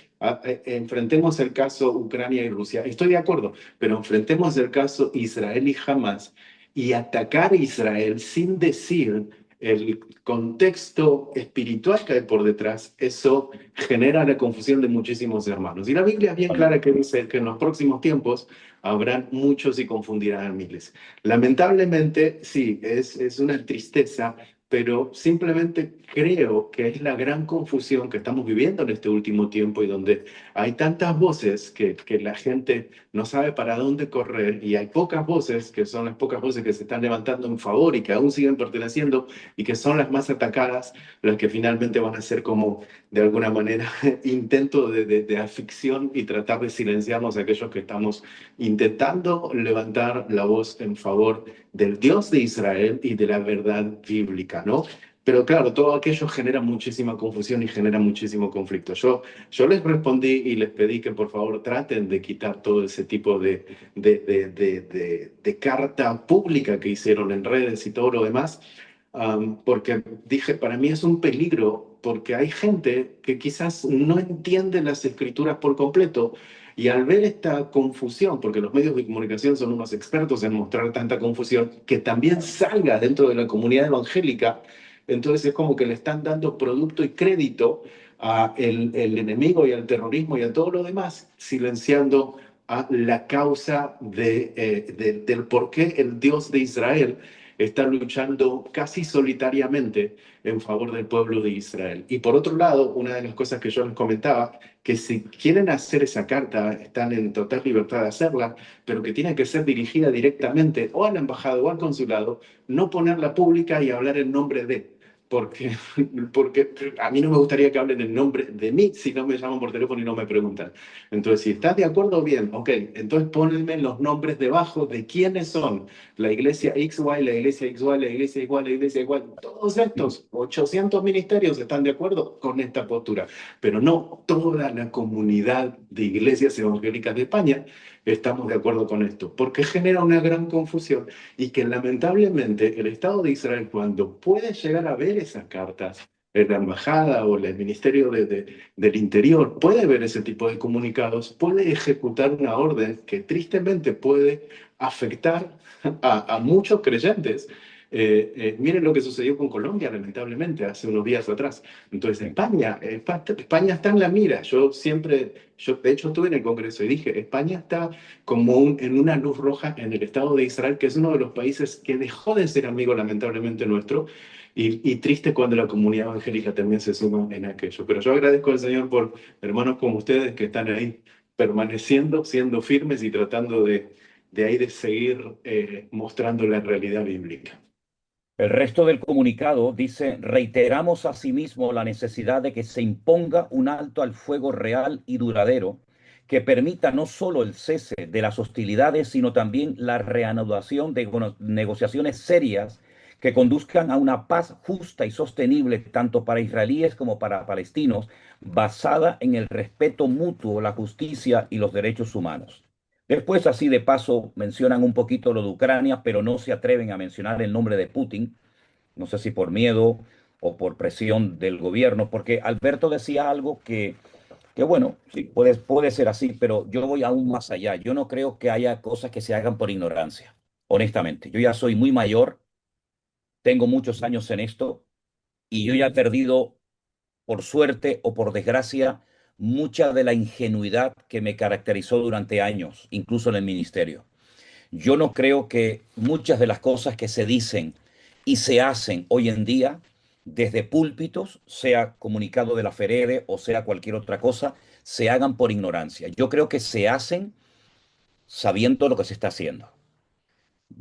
enfrentemos el caso Ucrania y Rusia, estoy de acuerdo, pero enfrentemos el caso Israel y Hamas y atacar a Israel sin decir el contexto espiritual que hay por detrás, eso genera la confusión de muchísimos hermanos. Y la Biblia es bien clara que dice que en los próximos tiempos habrán muchos y confundirán a miles. Lamentablemente, sí, es una tristeza, pero simplemente creo que es la gran confusión que estamos viviendo en este último tiempo y donde hay tantas voces que la gente no sabe para dónde correr y hay pocas voces, que son las pocas voces que se están levantando en favor y que aún siguen perteneciendo y que son las más atacadas, las que finalmente van a ser como, de alguna manera, intento de afición y tratar de silenciarnos a aquellos que estamos intentando levantar la voz en favor del Dios de Israel y de la verdad bíblica, ¿no? Pero claro, todo aquello genera muchísima confusión y genera muchísimo conflicto. Yo les respondí y les pedí que por favor traten de quitar todo ese tipo de carta pública que hicieron en redes y todo lo demás, porque dije, para mí es un peligro, porque hay gente que quizás no entiende las escrituras por completo y al ver esta confusión, porque los medios de comunicación son unos expertos en mostrar tanta confusión, que también salga dentro de la comunidad evangélica, entonces es como que le están dando producto y crédito a el enemigo y al terrorismo y a todo lo demás, silenciando a la causa del por qué el Dios de Israel está luchando casi solitariamente en favor del pueblo de Israel. Y por otro lado, una de las cosas que yo les comentaba, que si quieren hacer esa carta, están en total libertad de hacerla, pero que tiene que ser dirigida directamente o a la embajada o al consulado, no ponerla pública y hablar en nombre de. Porque, porque a mí no me gustaría que hablen en nombre de mí si no me llaman por teléfono y no me preguntan. Entonces, si estás de acuerdo, bien, ok. Entonces ponenme los nombres debajo de quiénes son la iglesia XY, la iglesia XY, la iglesia igual, la iglesia igual. Todos estos 800 ministerios están de acuerdo con esta postura, pero no toda la comunidad de iglesias evangélicas de España estamos de acuerdo con esto, porque genera una gran confusión y que lamentablemente el Estado de Israel, cuando puede llegar a ver esas cartas, en la embajada o el Ministerio del Interior puede ver ese tipo de comunicados, puede ejecutar una orden que tristemente puede afectar a muchos creyentes. Miren lo que sucedió con Colombia, lamentablemente, hace unos días atrás. Entonces, España está en la mira. Yo de hecho estuve en el Congreso y dije, España está como en una luz roja en el Estado de Israel, que es uno de los países que dejó de ser amigo, lamentablemente, nuestro, y triste cuando la comunidad evangélica también se suma en aquello. Pero yo agradezco al Señor por hermanos como ustedes que están ahí permaneciendo, siendo firmes y tratando de ahí de seguir mostrando la realidad bíblica. El resto del comunicado dice, reiteramos asimismo la necesidad de que se imponga un alto al fuego real y duradero que permita no solo el cese de las hostilidades, sino también la reanudación de negociaciones serias que conduzcan a una paz justa y sostenible tanto para israelíes como para palestinos, basada en el respeto mutuo, la justicia y los derechos humanos. Después, así de paso, mencionan un poquito lo de Ucrania, pero no se atreven a mencionar el nombre de Putin. No sé si por miedo o por presión del gobierno, porque Alberto decía algo que bueno, sí, puede ser así, pero yo voy aún más allá. Yo no creo que haya cosas que se hagan por ignorancia, honestamente. Yo ya soy muy mayor, tengo muchos años en esto y yo ya he perdido, por suerte o por desgracia, mucha de la ingenuidad que me caracterizó durante años, incluso en el ministerio. Yo no creo que muchas de las cosas que se dicen y se hacen hoy en día desde púlpitos, sea comunicado de la FEREDE o sea cualquier otra cosa, se hagan por ignorancia. Yo creo que se hacen sabiendo lo que se está haciendo.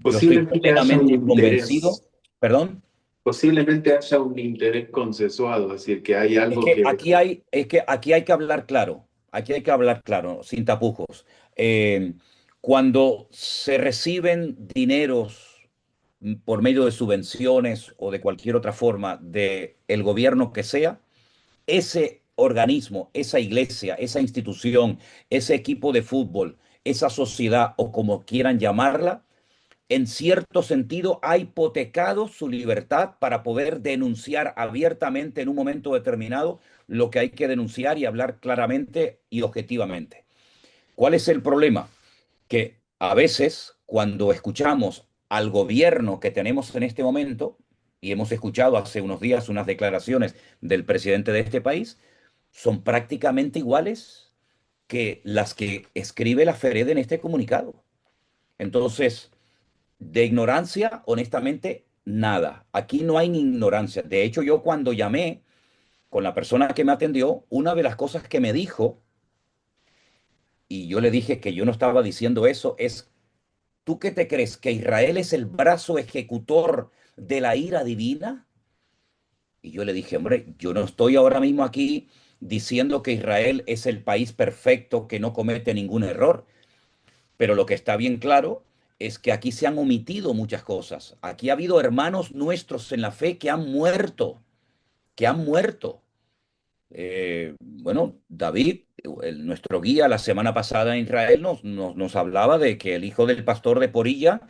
Yo estoy Posiblemente haya un plenamente convencido, interés, perdón. posiblemente haya un interés consensuado, es decir, que hay Es algo que que... aquí hay que hablar claro, aquí hay que hablar claro, sin tapujos. Eh, Cuando se reciben dineros por medio de subvenciones o de cualquier otra forma de el gobierno que sea, ese organismo, esa iglesia, esa institución, ese equipo de fútbol, esa sociedad o como quieran llamarla, en cierto sentido, ha hipotecado su libertad para poder denunciar abiertamente en un momento determinado lo que hay que denunciar y hablar claramente y objetivamente. ¿Cuál es el problema? Que a veces, cuando escuchamos al gobierno que tenemos en este momento, y hemos escuchado hace unos días unas declaraciones del presidente de este país, son prácticamente iguales que las que escribe la FERED en este comunicado. Entonces, de ignorancia, honestamente, nada. Aquí no hay ni ignorancia. De hecho, yo cuando llamé con la persona que me atendió, una de las cosas que me dijo, y yo le dije que yo no estaba diciendo eso, es, ¿tú qué te crees? ¿Que Israel es el brazo ejecutor de la ira divina? Y yo le dije, hombre, yo no estoy ahora mismo aquí diciendo que Israel es el país perfecto, que no comete ningún error, pero lo que está bien claro es que aquí se han omitido muchas cosas. Aquí ha habido hermanos nuestros en la fe que han muerto, que han muerto. Bueno, David, nuestro guía la semana pasada en Israel, nos hablaba de que el hijo del pastor de Porilla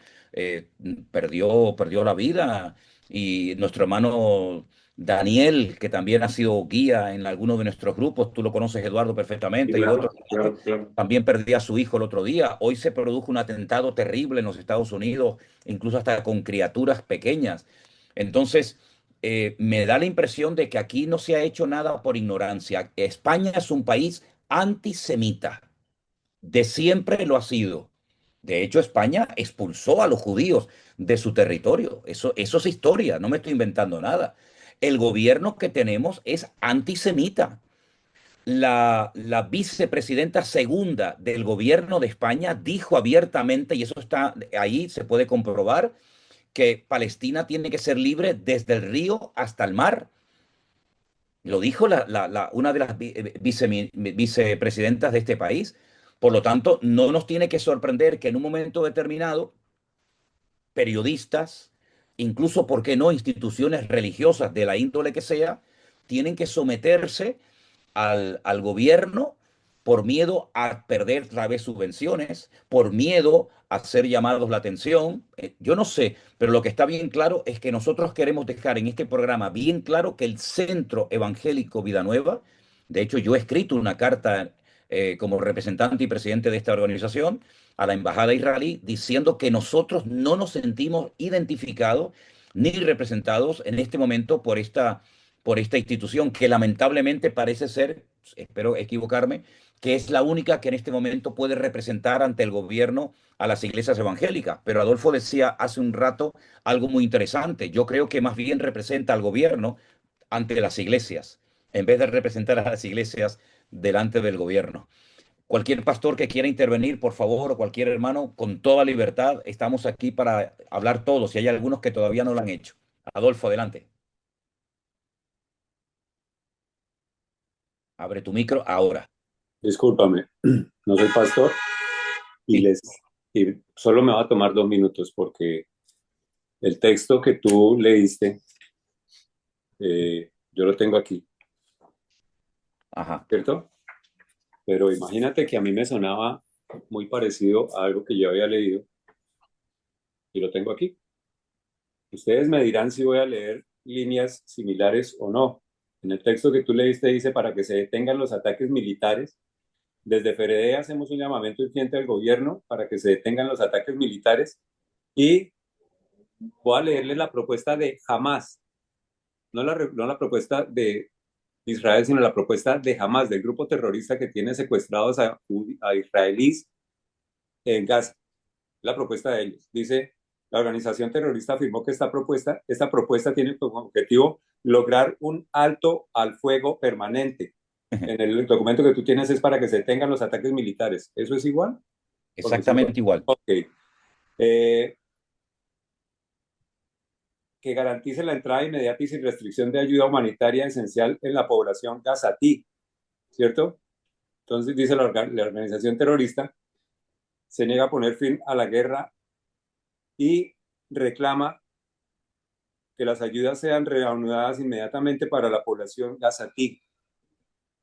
perdió la vida. Y nuestro hermano Daniel, que también ha sido guía en algunos de nuestros grupos, tú lo conoces, Eduardo, Sí, perfectamente, y otros, claro, claro, claro. también perdí a su hijo el otro día. Hoy se produjo un atentado terrible en los Estados Unidos, incluso hasta con criaturas pequeñas. Entonces, me da la impresión de que aquí no se ha hecho nada por ignorancia. España es un país antisemita, de siempre lo ha sido. De hecho, España expulsó a los judíos de su territorio. Eso es historia, no me estoy inventando nada. El gobierno que tenemos es antisemita. La vicepresidenta segunda del gobierno de España dijo abiertamente, y eso está ahí, se puede comprobar, que Palestina tiene que ser libre desde el río hasta el mar. Lo dijo una de las vicepresidentas de este país. Por lo tanto, no nos tiene que sorprender que en un momento determinado periodistas, incluso, ¿por qué no?, instituciones religiosas de la índole que sea, tienen que someterse al gobierno por miedo a perder otra vez subvenciones, por miedo a ser llamados la atención. Yo no sé, pero lo que está bien claro es que nosotros queremos dejar en este programa bien claro que el Centro Evangélico Vida Nueva, de hecho yo he escrito una carta como representante y presidente de esta organización a la embajada israelí diciendo que nosotros no nos sentimos identificados ni representados en este momento por esta institución que lamentablemente parece ser, espero equivocarme, que es la única que en este momento puede representar ante el gobierno a las iglesias evangélicas. Pero Adolfo decía hace un rato algo muy interesante. Yo creo que más bien representa al gobierno ante las iglesias, en vez de representar a las iglesias delante del gobierno. Cualquier pastor que quiera intervenir, por favor, o cualquier hermano, con toda libertad, estamos aquí para hablar todos, y hay algunos que todavía no lo han hecho. Adolfo, adelante. Abre tu micro ahora. Discúlpame, no soy pastor y, Sí. y solo me va a tomar 2 minutos porque el texto que tú leíste, yo lo tengo aquí, Ajá. ¿cierto? Pero imagínate que a mí me sonaba muy parecido a algo que yo había leído y lo tengo aquí. Ustedes me dirán si voy a leer líneas similares o no. En el texto que tú leíste dice para que se detengan los ataques militares. Desde FRD hacemos un llamamiento urgente al gobierno para que se detengan los ataques militares y voy a leerles la propuesta de Hamas, no la propuesta de Israel, sino la propuesta de Hamas, del grupo terrorista que tiene secuestrados a israelíes en Gaza. La propuesta de ellos. Dice, la organización terrorista afirmó que esta propuesta tiene como objetivo lograr un alto al fuego permanente. En el documento que tú tienes es para que se detengan los ataques militares. ¿Eso es igual? ¿O no es igual? Exactamente igual. Ok. Eh, que garantice la entrada inmediata y sin restricción de ayuda humanitaria esencial en la población gazatí, ¿cierto? Entonces dice la organización terrorista, se niega a poner fin a la guerra y reclama que las ayudas sean reanudadas inmediatamente para la población gazatí.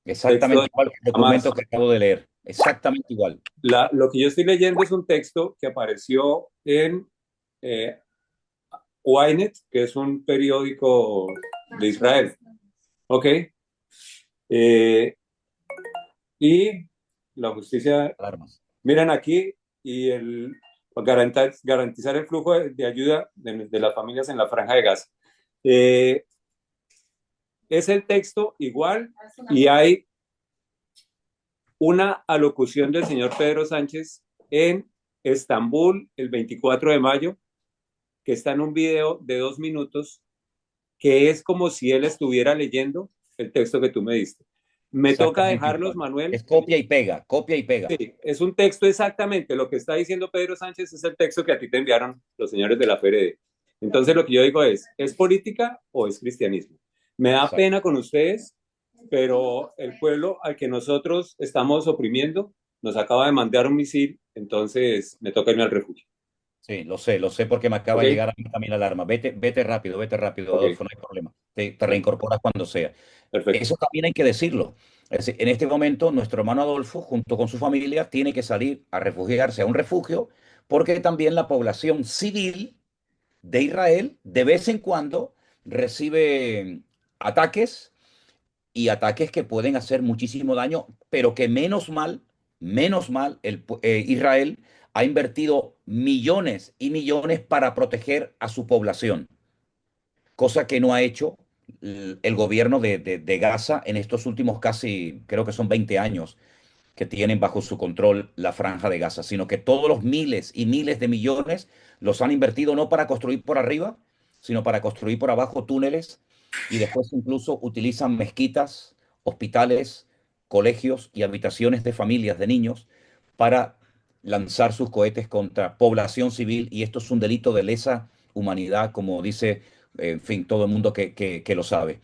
Texto Exactamente de igual que el Hamas. documento que acabo de leer. Exactamente igual. Lo que yo estoy leyendo es un texto que apareció en eh, Ynet, que es un periódico de Israel. ¿Ok? Y la justicia, Alarmas. miran aquí, y garantizar el flujo de ayuda de las familias en la Franja de Gaza. Eh, es el texto igual y hay una alocución del señor Pedro Sánchez en Estambul el 24 de mayo, que está en un video de 2 minutos, que es como si él estuviera leyendo el texto que tú me diste. Me toca Exactamente dejarlos, igual. Manuel. Es copia y pega, copia y pega. Sí, es un texto exactamente. Lo que está diciendo Pedro Sánchez es el texto que a ti te enviaron los señores de la FRD. Entonces lo que yo digo ¿es política o es cristianismo? Me da Exacto. pena con ustedes, pero el pueblo al que nosotros estamos oprimiendo nos acaba de mandar un misil, entonces me toca irme al refugio. Sí, lo sé porque me acaba ¿Ok? de llegar a mí también la alarma. Vete rápido, Ok, Adolfo, no hay problema. Te bueno, reincorporas cuando sea. perfecto. Eso también hay que decirlo. Es decir, en este momento, nuestro hermano Adolfo, junto con su familia, tiene que salir a refugiarse a un refugio porque también la población civil de Israel de vez en cuando recibe ataques y ataques que pueden hacer muchísimo daño, pero que menos mal, Israel ha invertido millones y millones para proteger a su población, cosa que no ha hecho el gobierno de Gaza en estos últimos casi, creo que son 20 años que tienen bajo su control la franja de Gaza, sino que todos los miles y miles de millones los han invertido no para construir por arriba, sino para construir por abajo túneles y después incluso utilizan mezquitas, hospitales, colegios y habitaciones de familias de niños para lanzar sus cohetes contra población civil y esto es un delito de lesa humanidad, como dice, en fin, todo el mundo que lo sabe.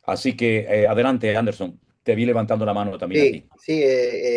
Así que adelante, Anderson. Te vi levantando la mano también a Sí, ti. sí,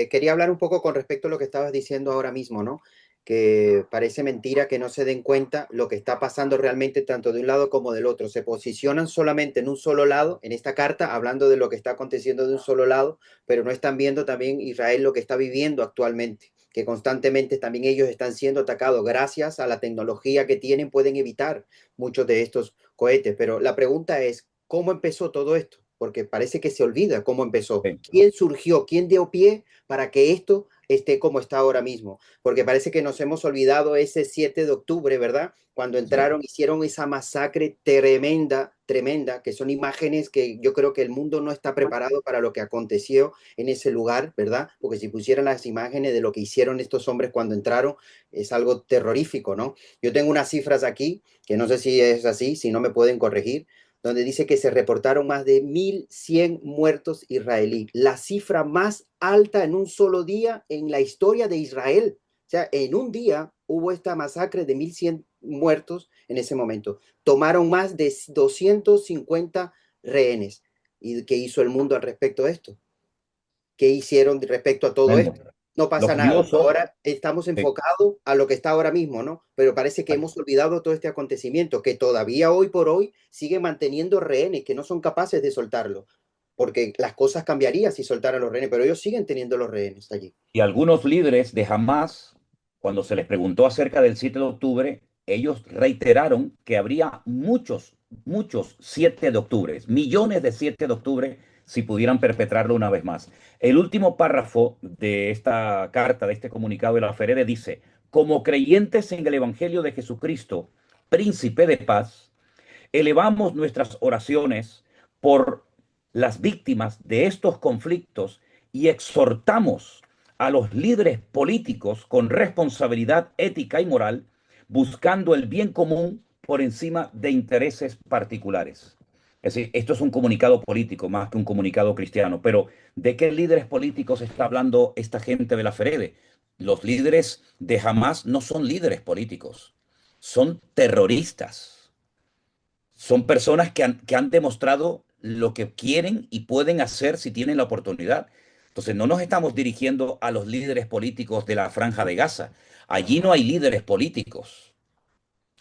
quería hablar un poco con respecto a lo que estabas diciendo ahora mismo, ¿no? Que parece mentira que no se den cuenta lo que está pasando realmente tanto de un lado como del otro. Se posicionan solamente en un solo lado, en esta carta, hablando de lo que está aconteciendo de un solo lado, pero no están viendo también Israel lo que está viviendo actualmente, que constantemente también ellos están siendo atacados. Gracias a la tecnología que tienen, pueden evitar muchos de estos cohetes. Pero la pregunta es, ¿cómo empezó todo esto? Porque parece que se olvida cómo empezó. Sí. ¿Quién surgió? ¿Quién dio pie para que esto esté como está ahora mismo? Porque parece que nos hemos olvidado ese 7 de octubre, ¿verdad? Cuando Sí. entraron, hicieron esa masacre tremenda, tremenda, que son imágenes que yo creo que el mundo no está preparado para lo que aconteció en ese lugar, ¿verdad? Porque si pusieran las imágenes de lo que hicieron estos hombres cuando entraron, es algo terrorífico, ¿no? Yo tengo unas cifras aquí, que no sé si es así, si no me pueden corregir, donde dice que se reportaron más de 1.100 muertos israelíes, la cifra más alta en un solo día en la historia de Israel. O sea, en un día hubo esta masacre de 1.100 muertos en ese momento. Tomaron más de 250 rehenes. ¿Y qué hizo el mundo al respecto de esto? ¿Qué hicieron respecto a todo Bueno, esto? No lo pasa nada. curioso, Ahora estamos sí, enfocados a lo que está ahora mismo, ¿no? Pero parece que hemos olvidado todo este acontecimiento, que todavía hoy por hoy sigue manteniendo rehenes, que no son capaces de soltarlo, porque las cosas cambiarían si soltaran los rehenes, pero ellos siguen teniendo los rehenes allí. y algunos líderes de Hamas, cuando se les preguntó acerca del 7 de octubre, ellos reiteraron que habría muchos 7 de octubre, millones de 7 de octubre, si pudieran perpetrarlo una vez más. El último párrafo de esta carta, de este comunicado de la FEREDE dice, como creyentes en el Evangelio de Jesucristo, príncipe de paz, elevamos nuestras oraciones por las víctimas de estos conflictos y exhortamos a los líderes políticos con responsabilidad ética y moral, buscando el bien común por encima de intereses particulares. Es decir, esto es un comunicado político más que un comunicado cristiano, pero ¿de qué líderes políticos está hablando esta gente de la FEREDE? Los líderes de Hamas no son líderes políticos, son terroristas, son personas que han demostrado lo que quieren y pueden hacer si tienen la oportunidad. Entonces, no nos estamos dirigiendo a los líderes políticos de la Franja de Gaza. Allí no hay líderes políticos.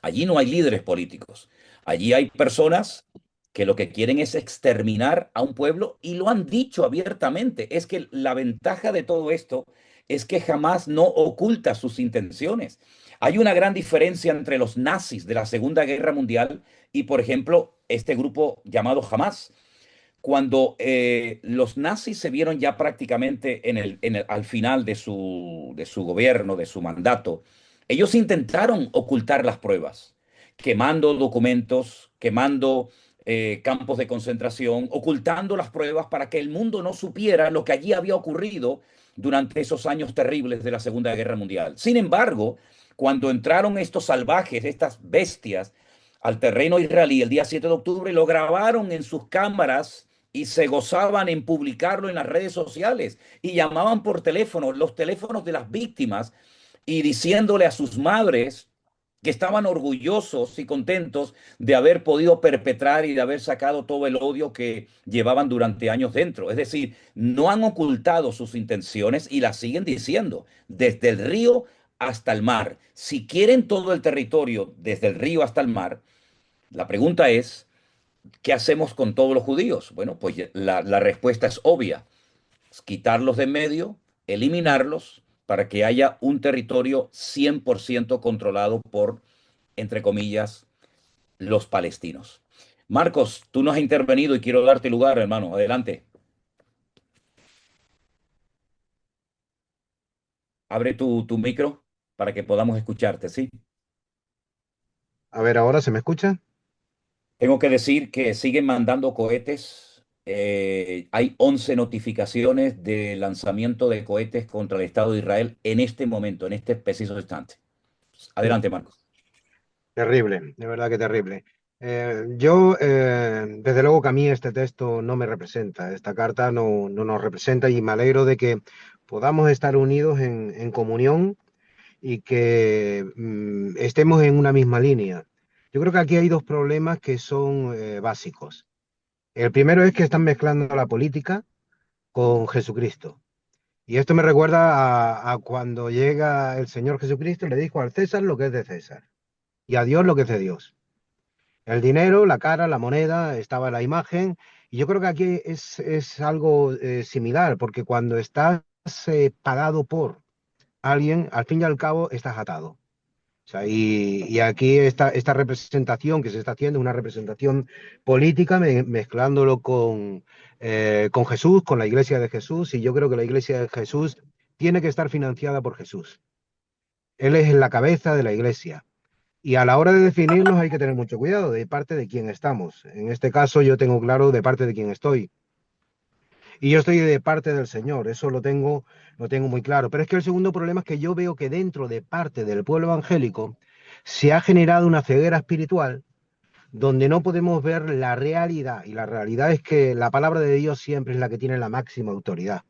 Allí no hay líderes políticos. Allí hay personas que lo que quieren es exterminar a un pueblo y lo han dicho abiertamente. Es que la ventaja de todo esto es que jamás no oculta sus intenciones. Hay una gran diferencia entre los nazis de la Segunda Guerra Mundial y, por ejemplo, este grupo llamado Hamas. Cuando los nazis se vieron ya prácticamente al final de su gobierno, de su mandato, ellos intentaron ocultar las pruebas. quemando documentos, quemando campos de concentración, ocultando las pruebas para que el mundo no supiera lo que allí había ocurrido durante esos años terribles de la Segunda Guerra Mundial. Sin embargo, cuando entraron estos salvajes, estas bestias, al terreno israelí el día 7 de octubre, lo grabaron en sus cámaras y se gozaban en publicarlo en las redes sociales y llamaban por teléfono, los teléfonos de las víctimas, y diciéndole a sus madres que estaban orgullosos y contentos de haber podido perpetrar y de haber sacado todo el odio que llevaban durante años dentro. Es decir, no han ocultado sus intenciones y las siguen diciendo, desde el río hasta el mar. Si quieren todo el territorio desde el río hasta el mar, la pregunta es, ¿qué hacemos con todos los judíos? Bueno, pues la respuesta es obvia: quitarlos de en medio, eliminarlos, para que haya un territorio 100% controlado por, entre comillas, los palestinos. Marcos, tú no has intervenido y quiero darte lugar, hermano. Adelante. Abre tu micro para que podamos escucharte, ¿sí? A ver, ¿ahora se me escucha? Tengo que decir que siguen mandando cohetes. Hay 11 notificaciones de lanzamiento de cohetes contra el Estado de Israel en este momento, en este preciso instante. Mm, Adelante, Marcos. Terrible, de verdad que terrible. Desde luego que a mí este texto no me representa, esta carta no nos representa y me alegro de que podamos estar unidos en comunión y que estemos en una misma línea. Yo creo que aquí hay dos problemas que son básicos. El primero es que están mezclando la política con Jesucristo. Y esto me recuerda a cuando llega el Señor Jesucristo y le dijo al César lo que es de César y a Dios lo que es de Dios. El dinero, la cara, la moneda, estaba la imagen. Y yo creo que aquí es algo similar, porque cuando estás pagado por alguien, al fin y al cabo estás atado. O sea, y aquí esta representación que se está haciendo, una representación política, mezclándolo con Jesús, con la iglesia de Jesús, y yo creo que la iglesia de Jesús tiene que estar financiada por Jesús. Él es la cabeza de la iglesia. Y a la hora de definirnos hay que tener mucho cuidado de parte de quién estamos. En este caso yo tengo claro de parte de quién estoy. Y yo estoy de parte del Señor, eso lo tengo muy claro. Pero es que el segundo problema es que yo veo que dentro de parte del pueblo evangélico se ha generado una ceguera espiritual donde no podemos ver la realidad. Y la realidad es que la palabra de Dios siempre es la que tiene la máxima autoridad.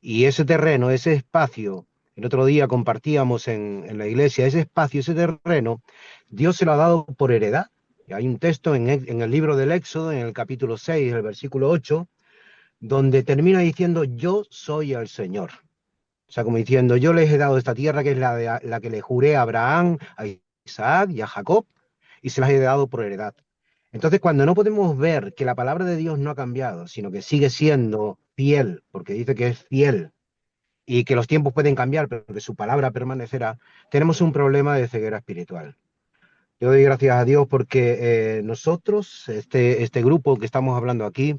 Y ese terreno, ese espacio, el otro día compartíamos en la iglesia, ese espacio, ese terreno, Dios se lo ha dado por heredad. Y hay un texto en el libro del Éxodo, en el capítulo 6, el versículo 8, donde termina diciendo, yo soy el Señor. O sea, como diciendo, yo les he dado esta tierra que es la que le juré a Abraham, a Isaac y a Jacob, y se las he dado por heredad. Entonces, cuando no podemos ver que la palabra de Dios no ha cambiado, sino que sigue siendo fiel, porque dice que es fiel, y que los tiempos pueden cambiar, pero que su palabra permanecerá, tenemos un problema de ceguera espiritual. Yo doy gracias a Dios porque nosotros, este grupo que estamos hablando aquí,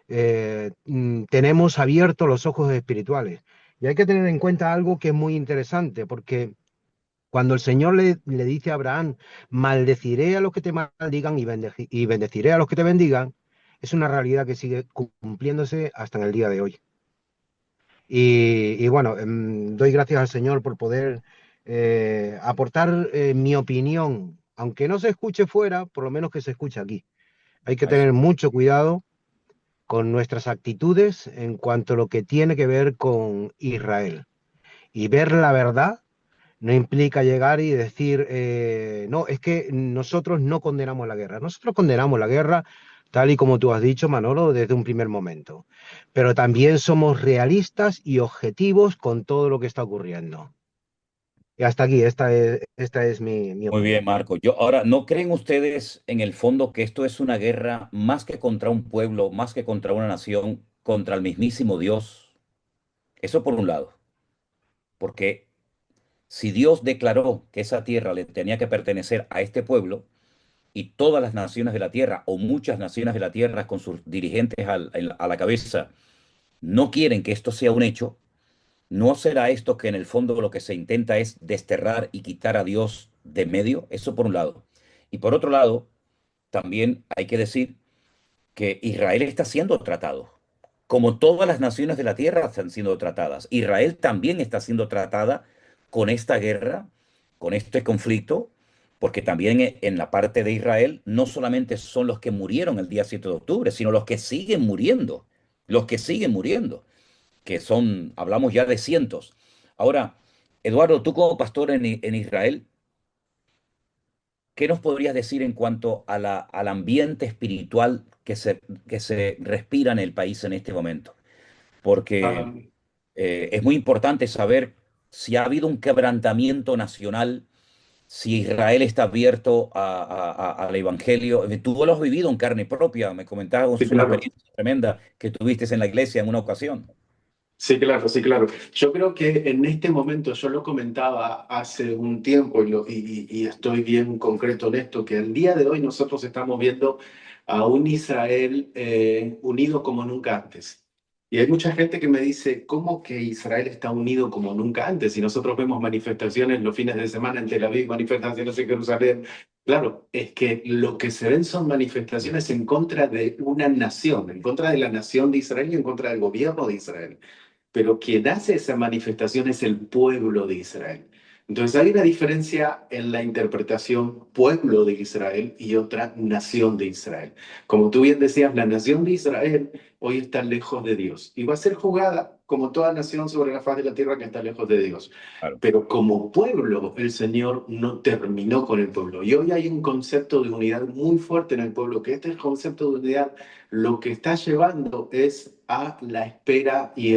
tenemos abiertos los ojos espirituales. Y hay que tener en cuenta algo que es muy interesante, porque cuando el Señor le dice a Abraham, maldeciré a los que te maldigan y bendeciré a los que te bendigan, es una realidad que sigue cumpliéndose hasta en el día de hoy. Y bueno, doy gracias al Señor por poder aportar mi opinión, aunque no se escuche fuera, por lo menos que se escuche aquí. Hay que Así. tener mucho cuidado con nuestras actitudes en cuanto a lo que tiene que ver con Israel. Y ver la verdad no implica llegar y decir, no, es que nosotros no condenamos la guerra. Nosotros condenamos la guerra, tal y como tú has dicho, Manolo, desde un primer momento. Pero también somos realistas y objetivos con todo lo que está ocurriendo. Y hasta aquí, esta es mi Muy bien, opinión. Marco. Ahora, ¿no creen ustedes en el fondo que esto es una guerra más que contra un pueblo, más que contra una nación, contra el mismísimo Dios? Eso por un lado, porque si Dios declaró que esa tierra le tenía que pertenecer a este pueblo y todas las naciones de la tierra o muchas naciones de la tierra con sus dirigentes a la cabeza no quieren que esto sea un hecho, ¿no será esto que en el fondo lo que se intenta es desterrar y quitar a Dios de medio? Eso por un lado. Y por otro lado, también hay que decir que Israel está siendo tratado, como todas las naciones de la tierra están siendo tratadas. Israel también está siendo tratada con esta guerra, con este conflicto, porque también en la parte de Israel no solamente son los que murieron el día 7 de octubre, sino los que siguen muriendo, que son, hablamos ya de cientos. Ahora, Eduardo, tú como pastor en Israel, ¿qué nos podrías decir en cuanto a al ambiente espiritual que se respira en el país en este momento? Porque Ah, es muy importante saber si ha habido un quebrantamiento nacional, si Israel está abierto al Evangelio. Tú lo has vivido en carne propia, me sí, comentabas una claro. experiencia tremenda que tuviste en la iglesia en una ocasión. Sí, claro, sí, claro. Yo creo que en este momento, yo lo comentaba hace un tiempo y estoy bien concreto en esto, que al día de hoy nosotros estamos viendo a un Israel unido como nunca antes. Y hay mucha gente que me dice, ¿cómo que Israel está unido como nunca antes? Y nosotros vemos manifestaciones los fines de semana en Tel Aviv, manifestaciones en Jerusalén. Claro, es que lo que se ven son manifestaciones en contra de una nación, en contra de la nación de Israel y en contra del gobierno de Israel, pero quien hace esa manifestación es el pueblo de Israel. Entonces hay una diferencia en la interpretación pueblo de Israel y otra nación de Israel. Como tú bien decías, la nación de Israel hoy está lejos de Dios y va a ser juzgada como toda nación sobre la faz de la tierra que está lejos de Dios. Claro. Pero como pueblo, el Señor no terminó con el pueblo. Y hoy hay un concepto de unidad muy fuerte en el pueblo, que este concepto de unidad lo que está llevando es a la espera y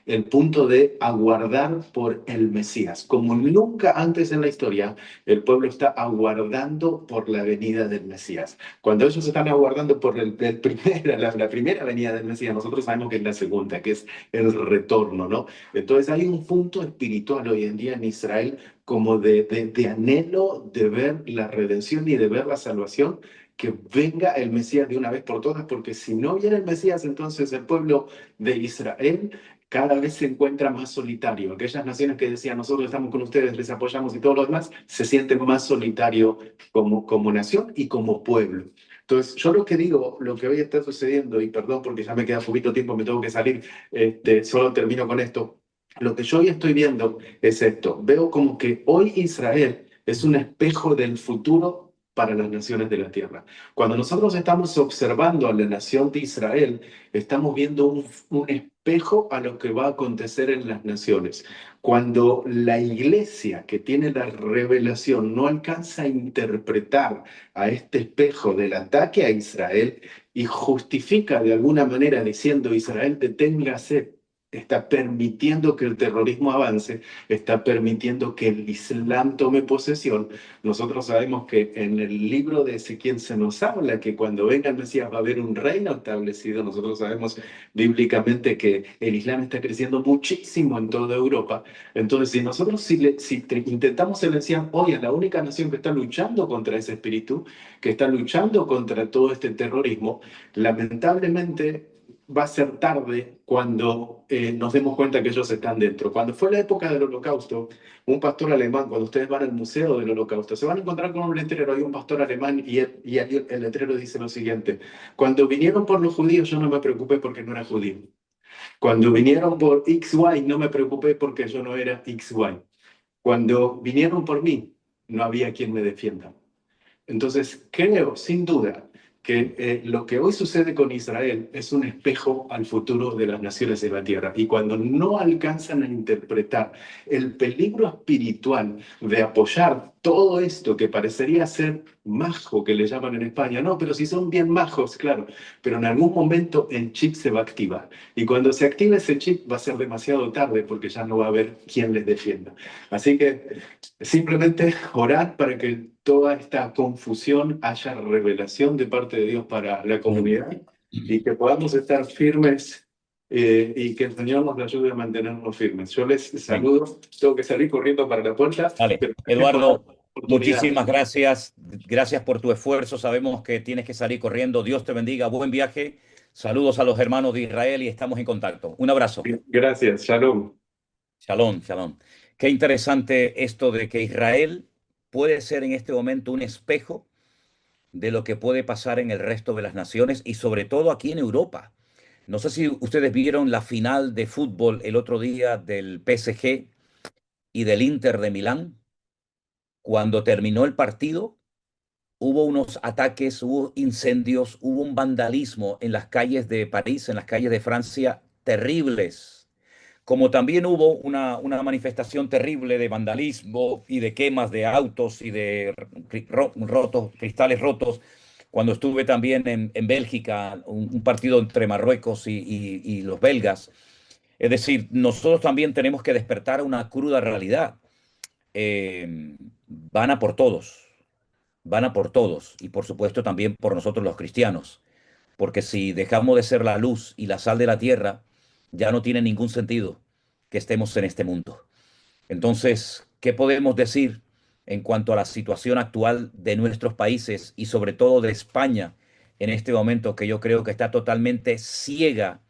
el punto de aguardar por el Mesías. Como nunca antes en la historia, el pueblo está aguardando por la venida del Mesías. Cuando ellos están aguardando por la primera venida del Mesías, nosotros sabemos que es la segunda, que es el retorno, ¿no? Entonces hay un punto espiritual hoy en día en Israel como de anhelo de ver la redención y de ver la salvación, que venga el Mesías de una vez por todas, porque si no viene el Mesías, entonces el pueblo de Israel cada vez se encuentra más solitario. Aquellas naciones que decían, nosotros estamos con ustedes, les apoyamos y todo lo demás, se sienten más solitario como nación y como pueblo. Entonces, yo lo que digo, lo que hoy está sucediendo, y perdón porque ya me queda poquito tiempo, me tengo que salir, solo termino con esto. Lo que yo hoy estoy viendo es esto. Veo como que hoy Israel es un espejo del futuro para las naciones de la tierra. Cuando nosotros estamos observando a la nación de Israel, estamos viendo un espejo a lo que va a acontecer en las naciones. Cuando la iglesia que tiene la revelación no alcanza a interpretar a este espejo del ataque a Israel y justifica de alguna manera diciendo Israel deténgase, está permitiendo que el terrorismo avance, está permitiendo que el Islam tome posesión. Nosotros sabemos que en el libro de Ezequiel se nos habla que cuando venga el Mesías va a haber un reino establecido. Nosotros sabemos bíblicamente que el Islam está creciendo muchísimo en toda Europa. Entonces, si nosotros intentamos silenciar hoy a la única nación que está luchando contra ese espíritu, que está luchando contra todo este terrorismo, lamentablemente va a ser tarde cuando nos demos cuenta que ellos están dentro. Cuando fue la época del Holocausto, un pastor alemán, cuando ustedes van al Museo del Holocausto, se van a encontrar con un letrero, hay un pastor alemán y el letrero dice lo siguiente: cuando vinieron por los judíos yo no me preocupé porque no era judío. Cuando vinieron por XY no me preocupé porque yo no era XY. Cuando vinieron por mí no había quien me defienda. Entonces, creo, sin duda, que lo que hoy sucede con Israel es un espejo al futuro de las naciones de la tierra. Y cuando no alcanzan a interpretar el peligro espiritual de apoyar todo esto que parecería ser majo, que le llaman en España, no, pero si son bien majos, claro, pero en algún momento el chip se va a activar. Y cuando se active ese chip va a ser demasiado tarde porque ya no va a haber quien les defienda. Así que simplemente orar para que toda esta confusión haya revelación de parte de Dios para la comunidad y que podamos estar firmes, y que el Señor nos ayude a mantenernos firmes. Yo les Amén. saludo, tengo que salir corriendo para la puerta, Vale, pero gracias por la Eduardo, oportunidad. muchísimas gracias. Gracias por tu esfuerzo. Sabemos que tienes que salir corriendo. Dios te bendiga. Buen viaje. Saludos a los hermanos de Israel y estamos en contacto. Un abrazo. Gracias, Shalom. Shalom, shalom. Qué interesante esto de que Israel puede ser en este momento un espejo de lo que puede pasar en el resto de las naciones y sobre todo aquí en Europa. No sé si ustedes vieron la final de fútbol el otro día del PSG y del Inter de Milán. Cuando terminó el partido, hubo unos ataques, hubo incendios, hubo un vandalismo en las calles de París, en las calles de Francia, terribles. Como también hubo una manifestación terrible de vandalismo y de quemas de autos y de rotos, cristales rotos, cuando estuve también en Bélgica, un partido entre Marruecos y los belgas. Es decir, nosotros también tenemos que despertar a una cruda realidad. Van a por todos, van a por todos y por supuesto también por nosotros los cristianos, porque si dejamos de ser la luz y la sal de la tierra, ya no tiene ningún sentido que estemos en este mundo. Entonces, ¿qué podemos decir en cuanto a la situación actual de nuestros países y sobre todo de España en este momento que yo creo que está totalmente ciega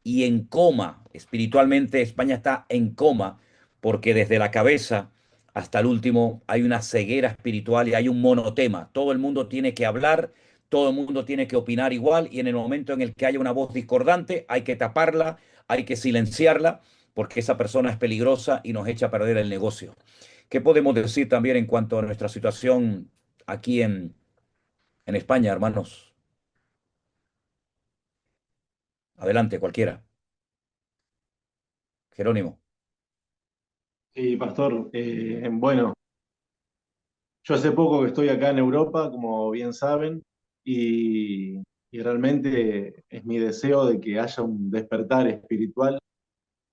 y en coma? Espiritualmente España está en coma porque desde la cabeza hasta el último hay una ceguera espiritual y hay un monotema. Todo el mundo tiene que hablar, todo el mundo tiene que opinar igual y en el momento en el que haya una voz discordante hay que taparla, hay que silenciarla porque esa persona es peligrosa y nos echa a perder el negocio. ¿Qué podemos decir también en cuanto a nuestra situación aquí en España, hermanos? Adelante, cualquiera. Jerónimo. Sí, pastor, bueno, yo hace poco que estoy acá en Europa, como bien saben, y, y realmente es mi deseo de que haya un despertar espiritual,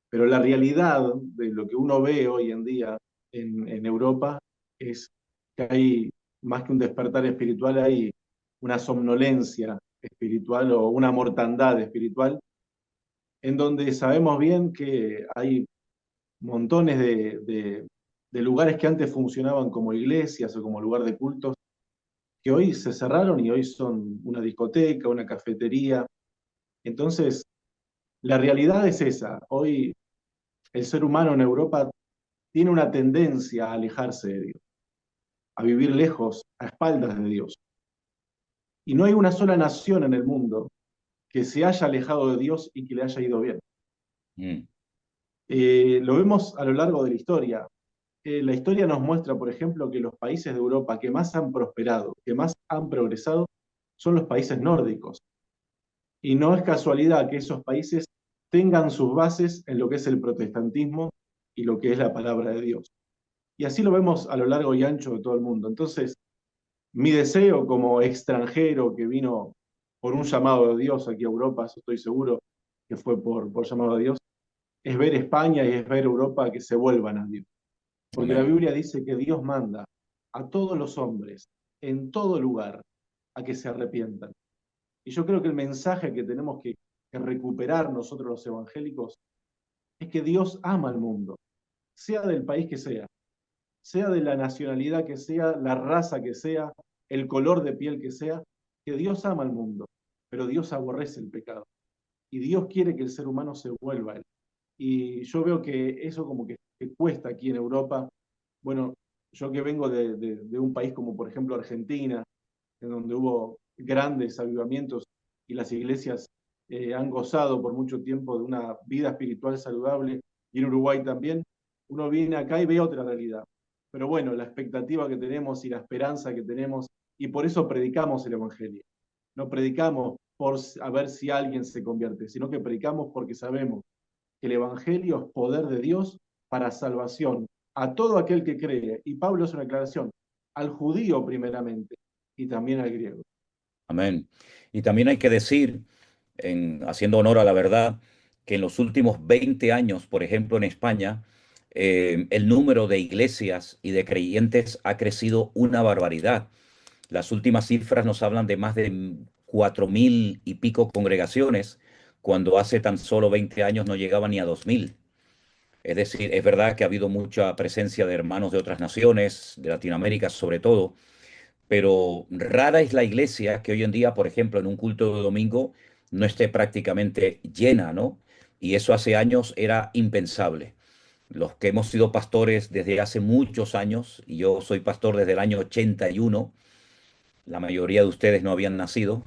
pero la realidad de lo que uno ve hoy en día en Europa es que hay, más que un despertar espiritual, hay una somnolencia espiritual o una mortandad espiritual, en donde sabemos bien que hay montones de lugares que antes funcionaban como iglesias o como lugar de cultos, que hoy se cerraron y hoy son una discoteca, una cafetería. Entonces, la realidad es esa. Hoy el ser humano en Europa tiene una tendencia a alejarse de Dios, a vivir lejos, a espaldas de Dios. Y no hay una sola nación en el mundo que se haya alejado de Dios y que le haya ido bien. Mm. Lo vemos a lo largo de la historia. La historia nos muestra, por ejemplo, que los países de Europa que más han prosperado, que más han progresado, son los países nórdicos. Y no es casualidad que esos países tengan sus bases en lo que es el protestantismo y lo que es la palabra de Dios. Y así lo vemos a lo largo y ancho de todo el mundo. Entonces, mi deseo como extranjero que vino por un llamado de Dios aquí a Europa, eso estoy seguro que fue por llamado de Dios, es ver España y es ver Europa que se vuelvan a Dios. Porque la Amén. Biblia dice que Dios manda a todos los hombres, en todo lugar, a que se arrepientan. Y yo creo que el mensaje que tenemos que recuperar nosotros los evangélicos es que Dios ama al mundo, sea del país que sea de la nacionalidad que sea, la raza que sea, el color de piel que sea, que Dios ama al mundo, pero Dios aborrece el pecado. Y Dios quiere que el ser humano se vuelva a él. Y yo veo que eso como que cuesta aquí en Europa. Bueno, yo que vengo de un país como por ejemplo Argentina, en donde hubo grandes avivamientos y las iglesias han gozado por mucho tiempo de una vida espiritual saludable, y en Uruguay también, uno viene acá y ve otra realidad. Pero bueno, la expectativa que tenemos y la esperanza que tenemos, y por eso predicamos el Evangelio. No predicamos por a ver si alguien se convierte, sino que predicamos porque sabemos que el Evangelio es poder de Dios para salvación a todo aquel que cree. Y Pablo hace una aclaración, al judío primeramente y también al griego. Amén. Y también hay que decir, haciendo honor a la verdad, que en los últimos 20 años, por ejemplo, en España, el número de iglesias y de creyentes ha crecido una barbaridad. Las últimas cifras nos hablan de más de 4.000 y pico congregaciones, cuando hace tan solo 20 años no llegaba ni a 2.000. Es decir, es verdad que ha habido mucha presencia de hermanos de otras naciones, de Latinoamérica sobre todo, pero rara es la iglesia que hoy en día, por ejemplo, en un culto de domingo no esté prácticamente llena, ¿no? Y eso hace años era impensable. los que hemos sido pastores desde hace muchos años, y yo soy pastor desde el año 81, la mayoría de ustedes no habían nacido,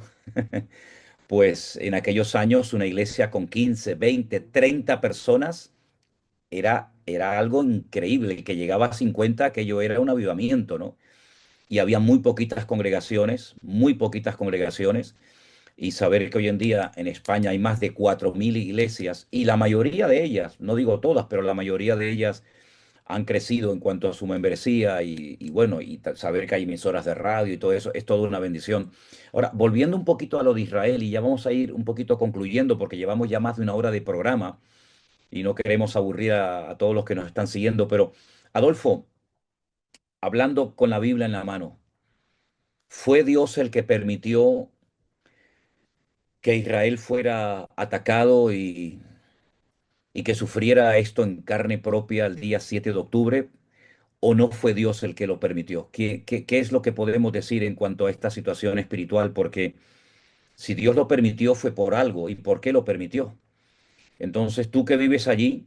pues en aquellos años una iglesia con 15, 20, 30 personas era algo increíble, y que llegaba a 50, aquello era un avivamiento, ¿no? Y había muy poquitas congregaciones, y saber que hoy en día en España hay más de 4.000 iglesias, y la mayoría de ellas, no digo todas, pero la mayoría de ellas han crecido en cuanto a su membresía, y bueno, saber que hay emisoras de radio y todo eso, es toda una bendición. Ahora, volviendo un poquito a lo de Israel, y ya vamos a ir un poquito concluyendo porque llevamos ya más de una hora de programa y no queremos aburrir a todos los que nos están siguiendo, pero Adolfo, hablando con la Biblia en la mano, ¿fue Dios el que permitió que Israel fuera atacado y que sufriera esto en carne propia el día 7 de octubre? ¿O no fue Dios el que lo permitió? ¿Qué es lo que podemos decir en cuanto a esta situación espiritual? Porque si Dios lo permitió fue por algo. ¿Y por qué lo permitió? Entonces, tú que vives allí,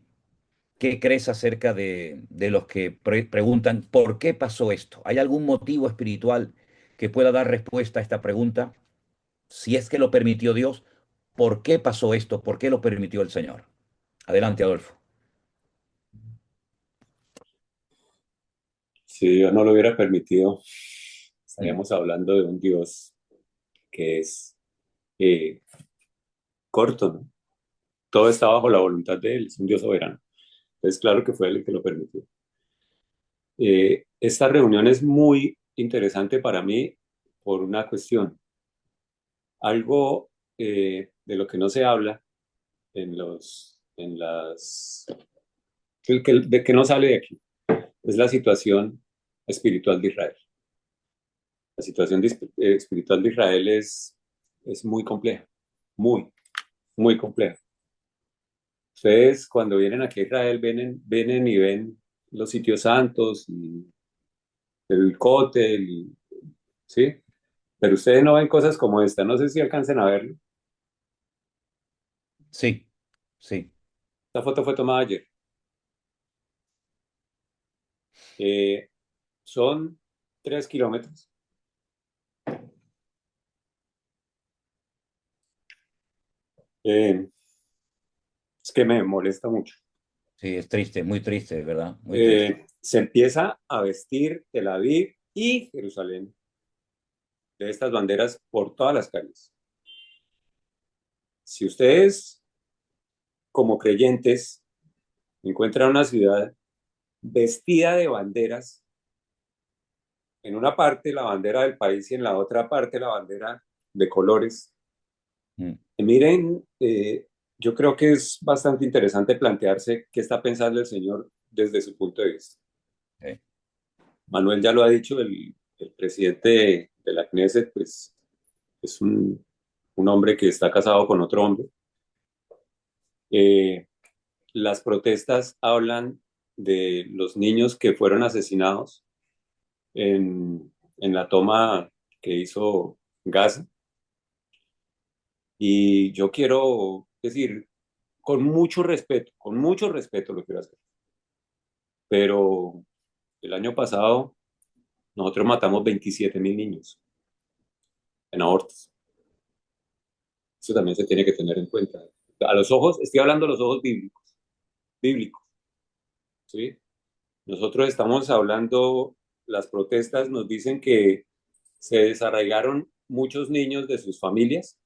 ¿qué crees acerca de los que preguntan por qué pasó esto? ¿Hay algún motivo espiritual que pueda dar respuesta a esta pregunta? Si es que lo permitió Dios, ¿por qué pasó esto? ¿Por qué lo permitió el Señor? Adelante, Adolfo. Si Dios no lo hubiera permitido, Mm. estaríamos hablando de un Dios que es eh, corto, ¿no? Todo está bajo la voluntad de Él, es un Dios soberano. Entonces, claro que fue Él el que lo permitió. Esta reunión es muy interesante para mí por una cuestión. Algo de lo que no se habla en las, de que no sale de aquí, es la situación espiritual de Israel. La situación espiritual de Israel es muy compleja, muy, muy compleja. Ustedes cuando vienen aquí a Israel vienen y ven los sitios santos y el cótel, ¿sí? Pero ustedes no ven cosas como esta, no sé si alcancen a verlo. Sí, sí. Esta foto fue tomada ayer. Eh, Son 3 kilómetros. Eh, es que me molesta mucho. Sí, es triste, muy triste, ¿verdad? Muy triste. Se empieza a vestir Tel Aviv y Jerusalén de estas banderas por todas las calles. Si ustedes, como creyentes, encuentran una ciudad vestida de banderas, en una parte la bandera del país y en la otra parte la bandera de colores, Mm. miren, yo creo que es bastante interesante plantearse qué está pensando el Señor desde su punto de vista. Sí. Manuel ya lo ha dicho, el presidente de la Knesset, pues es un hombre que está casado con otro hombre. Eh, las protestas hablan de los niños que fueron asesinados en la toma que hizo Gaza. Y yo quiero decir, con mucho respeto lo quiero hacer, pero el año pasado nosotros matamos 27.000 niños en abortos. Eso también se tiene que tener en cuenta. A los ojos, estoy hablando a los ojos bíblicos, ¿sí? Nosotros estamos hablando, las protestas nos dicen que se desarraigaron muchos niños de sus familias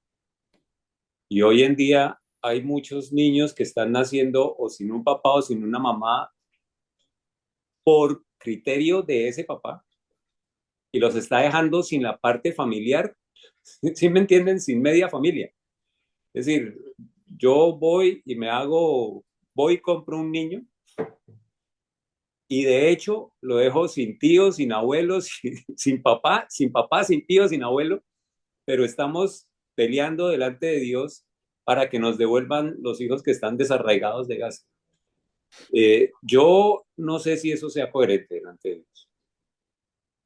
y hoy en día hay muchos niños que están naciendo o sin un papá o sin una mamá por criterio de ese papá y los está dejando sin la parte familiar, ¿sí me entienden? Sin media familia. Es decir, yo voy y voy y compro un niño y de hecho lo dejo sin tíos, sin abuelos, sin tío, sin abuelo, pero estamos peleando delante de Dios para que nos devuelvan los hijos que están desarraigados de Gaza. Yo no sé si eso sea coherente delante de Dios.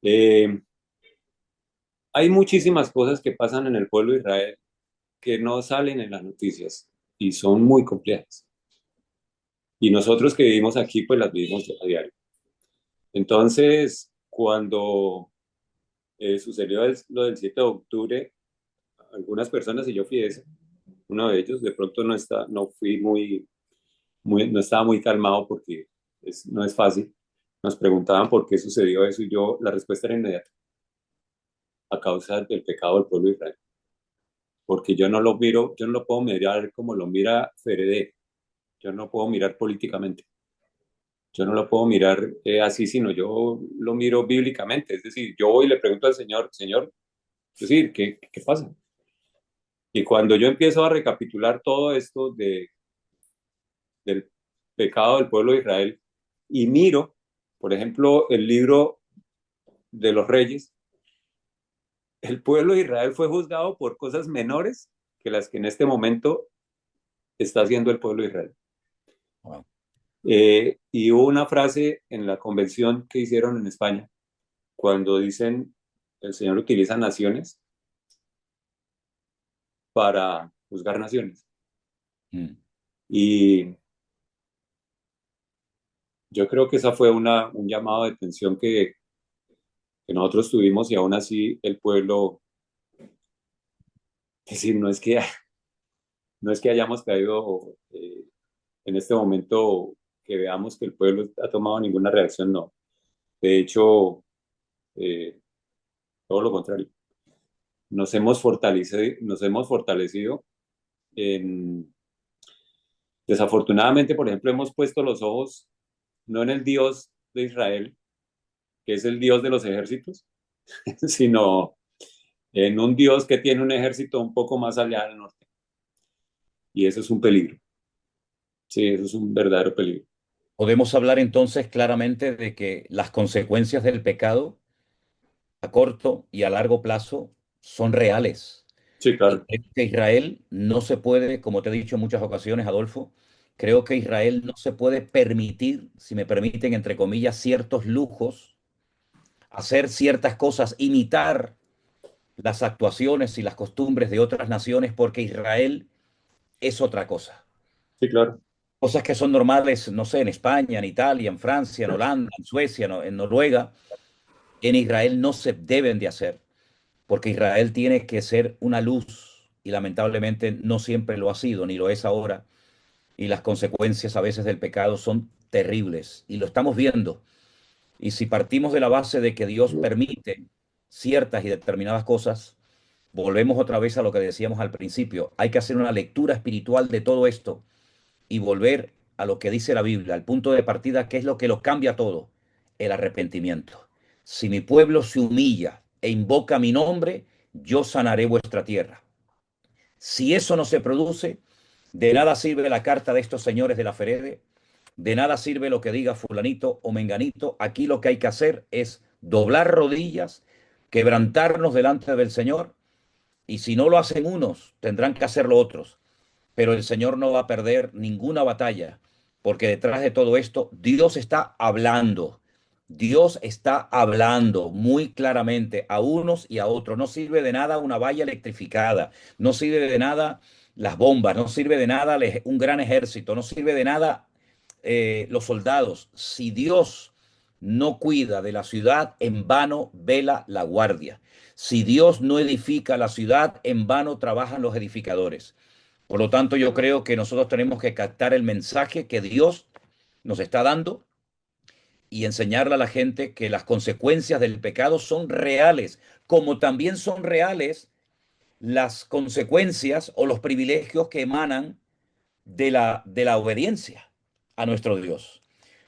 Eh, Hay muchísimas cosas que pasan en el pueblo de Israel que no salen en las noticias y son muy complejas. Y nosotros que vivimos aquí, pues las vivimos a diario. Entonces, cuando sucedió lo del 7 de octubre, algunas personas, y yo fui ese, uno de ellos, de pronto no fui no estaba muy calmado porque no es fácil. Nos preguntaban por qué sucedió eso y la respuesta era inmediata, a causa del pecado del pueblo de Israel. Porque yo no lo puedo mirar como lo mira Fede, yo no puedo mirar políticamente, yo no lo puedo mirar así, sino yo lo miro bíblicamente. Es decir, yo voy y le pregunto al Señor, Señor, es decir, ¿qué pasa? Y cuando yo empiezo a recapitular todo esto del pecado del pueblo de Israel y miro, por ejemplo, el libro de los Reyes, el pueblo de Israel fue juzgado por cosas menores que las que en este momento está haciendo el pueblo de Israel. Wow. Y hubo una frase en la convención que hicieron en España, cuando dicen, el Señor utiliza naciones para juzgar naciones. Mm. Y yo creo que esa fue un llamado de atención que nosotros tuvimos y aún así el pueblo, es decir, no es que hayamos caído en este momento que veamos que el pueblo ha tomado ninguna reacción, no. De hecho, eh, todo lo contrario. Nos hemos fortalecido en, desafortunadamente, por ejemplo, hemos puesto los ojos no en el Dios de Israel, que es el Dios de los ejércitos, sino en un Dios que tiene un ejército un poco más allá del norte. Y eso es un peligro. Sí, eso es un verdadero peligro. Podemos hablar entonces claramente de que las consecuencias del pecado a corto y a largo plazo son reales. Sí, Y claro. creo que Israel no se puede, como te he dicho en muchas ocasiones, Adolfo, creo que Israel no se puede permitir, si me permiten, entre comillas, ciertos lujos, hacer ciertas cosas, imitar las actuaciones y las costumbres de otras naciones, porque Israel es otra cosa. Sí, claro. Cosas que son normales, no sé, en España, en Italia, en Francia, en Holanda, en Suecia, en Noruega, en Israel no se deben de hacer, porque Israel tiene que ser una luz y lamentablemente no siempre lo ha sido, ni lo es ahora, y las consecuencias a veces del pecado son terribles y lo estamos viendo. Y si partimos de la base de que Dios permite ciertas y determinadas cosas, volvemos otra vez a lo que decíamos al principio. Hay que hacer una lectura espiritual de todo esto y volver a lo que dice la Biblia, al punto de partida, que es lo que lo cambia todo, el arrepentimiento. Si mi pueblo se humilla e invoca mi nombre, yo sanaré vuestra tierra. Si eso no se produce, de nada sirve la carta de estos señores de la Ferede, de nada sirve lo que diga fulanito o menganito. Aquí lo que hay que hacer es doblar rodillas, quebrantarnos delante del Señor, y si no lo hacen unos, tendrán que hacerlo otros. Pero el Señor no va a perder ninguna batalla, porque detrás de todo esto Dios está hablando. Dios está hablando muy claramente a unos y a otros. No sirve de nada una valla electrificada, no sirve de nada las bombas, no sirve de nada un gran ejército, no sirve de nada los soldados. Si Dios no cuida de la ciudad, en vano vela la guardia. Si Dios no edifica la ciudad, en vano trabajan los edificadores. Por lo tanto, yo creo que nosotros tenemos que captar el mensaje que Dios nos está dando y enseñarle a la gente que las consecuencias del pecado son reales, como también son reales las consecuencias o los privilegios que emanan de la obediencia a nuestro Dios.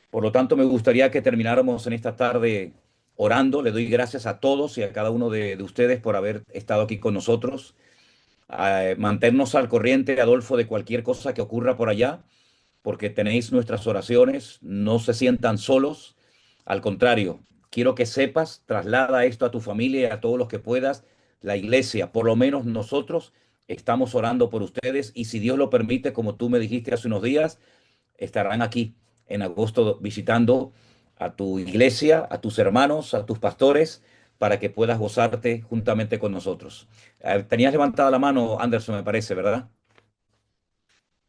Por lo tanto, me gustaría que termináramos en esta tarde orando. Le doy gracias a todos y a cada uno de ustedes por haber estado aquí con nosotros. Mantenernos al corriente, Adolfo, de cualquier cosa que ocurra por allá, porque tenéis nuestras oraciones, no se sientan solos. Al contrario, quiero que sepas, traslada esto a tu familia y a todos los que puedas. La iglesia, por lo menos nosotros, estamos orando por ustedes y si Dios lo permite, como tú me dijiste hace unos días, estarán aquí en agosto visitando a tu iglesia, a tus hermanos, a tus pastores, para que puedas gozarte juntamente con nosotros. Tenías levantada la mano, Anderson, me parece, ¿verdad?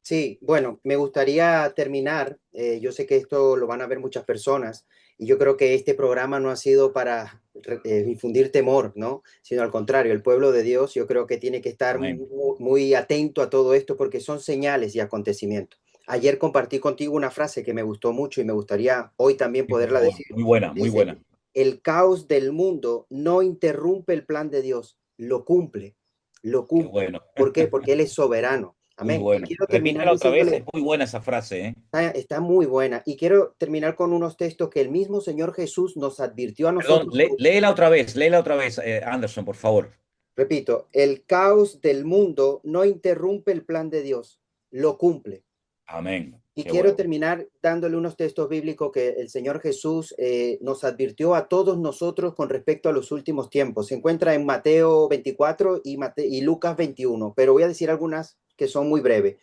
Sí, bueno, me gustaría terminar. Yo sé que esto lo van a ver muchas personas y yo creo que este programa no ha sido para difundir temor, ¿no? Sino al contrario, el pueblo de Dios yo creo que tiene que estar Amén. muy atento a todo esto porque son señales y acontecimientos. Ayer compartí contigo una frase que me gustó mucho y me gustaría hoy también Sí, por poderla favor. decir. Muy buena, muy Dice, buena. el caos del mundo no interrumpe el plan de Dios, lo cumple, lo Qué cumple. bueno. ¿Por qué? Porque Él es soberano. Muy Amén. Y bueno. quiero terminar Repítela otra vez, es diciéndole, muy buena esa frase, ¿eh? está muy buena. Y quiero terminar con unos textos que el mismo Señor Jesús nos advirtió a Perdón, nosotros. léela otra vez, Anderson, por favor. Repito, el caos del mundo no interrumpe el plan de Dios, lo cumple. Amén. Y Qué quiero bueno. terminar dándole unos textos bíblicos que el Señor Jesús nos advirtió a todos nosotros con respecto a los últimos tiempos. Se encuentra en Mateo 24 y Lucas 21, pero voy a decir algunas que son muy breves.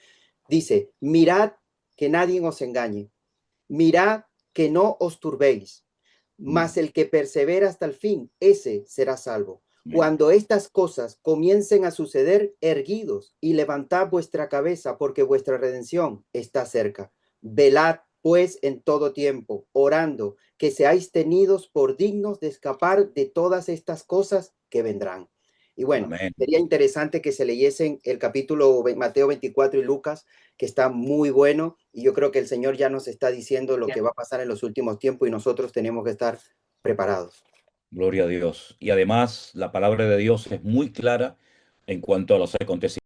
Dice, mirad que nadie os engañe, mirad que no os turbéis, mas Mm, el que persevera hasta el fin, ese será salvo. amén. Cuando estas cosas comiencen a suceder, erguidos y levantad vuestra cabeza, porque vuestra redención está cerca. Velad, pues, en todo tiempo, orando, que seáis tenidos por dignos de escapar de todas estas cosas que vendrán. Y bueno, Amén. sería interesante que se leyesen el capítulo Mateo 24 y Lucas, que está muy bueno, y yo creo que el Señor ya nos está diciendo lo que va a pasar en los últimos tiempos y nosotros tenemos que estar preparados. Gloria a Dios. Y además, la palabra de Dios es muy clara en cuanto a los acontecimientos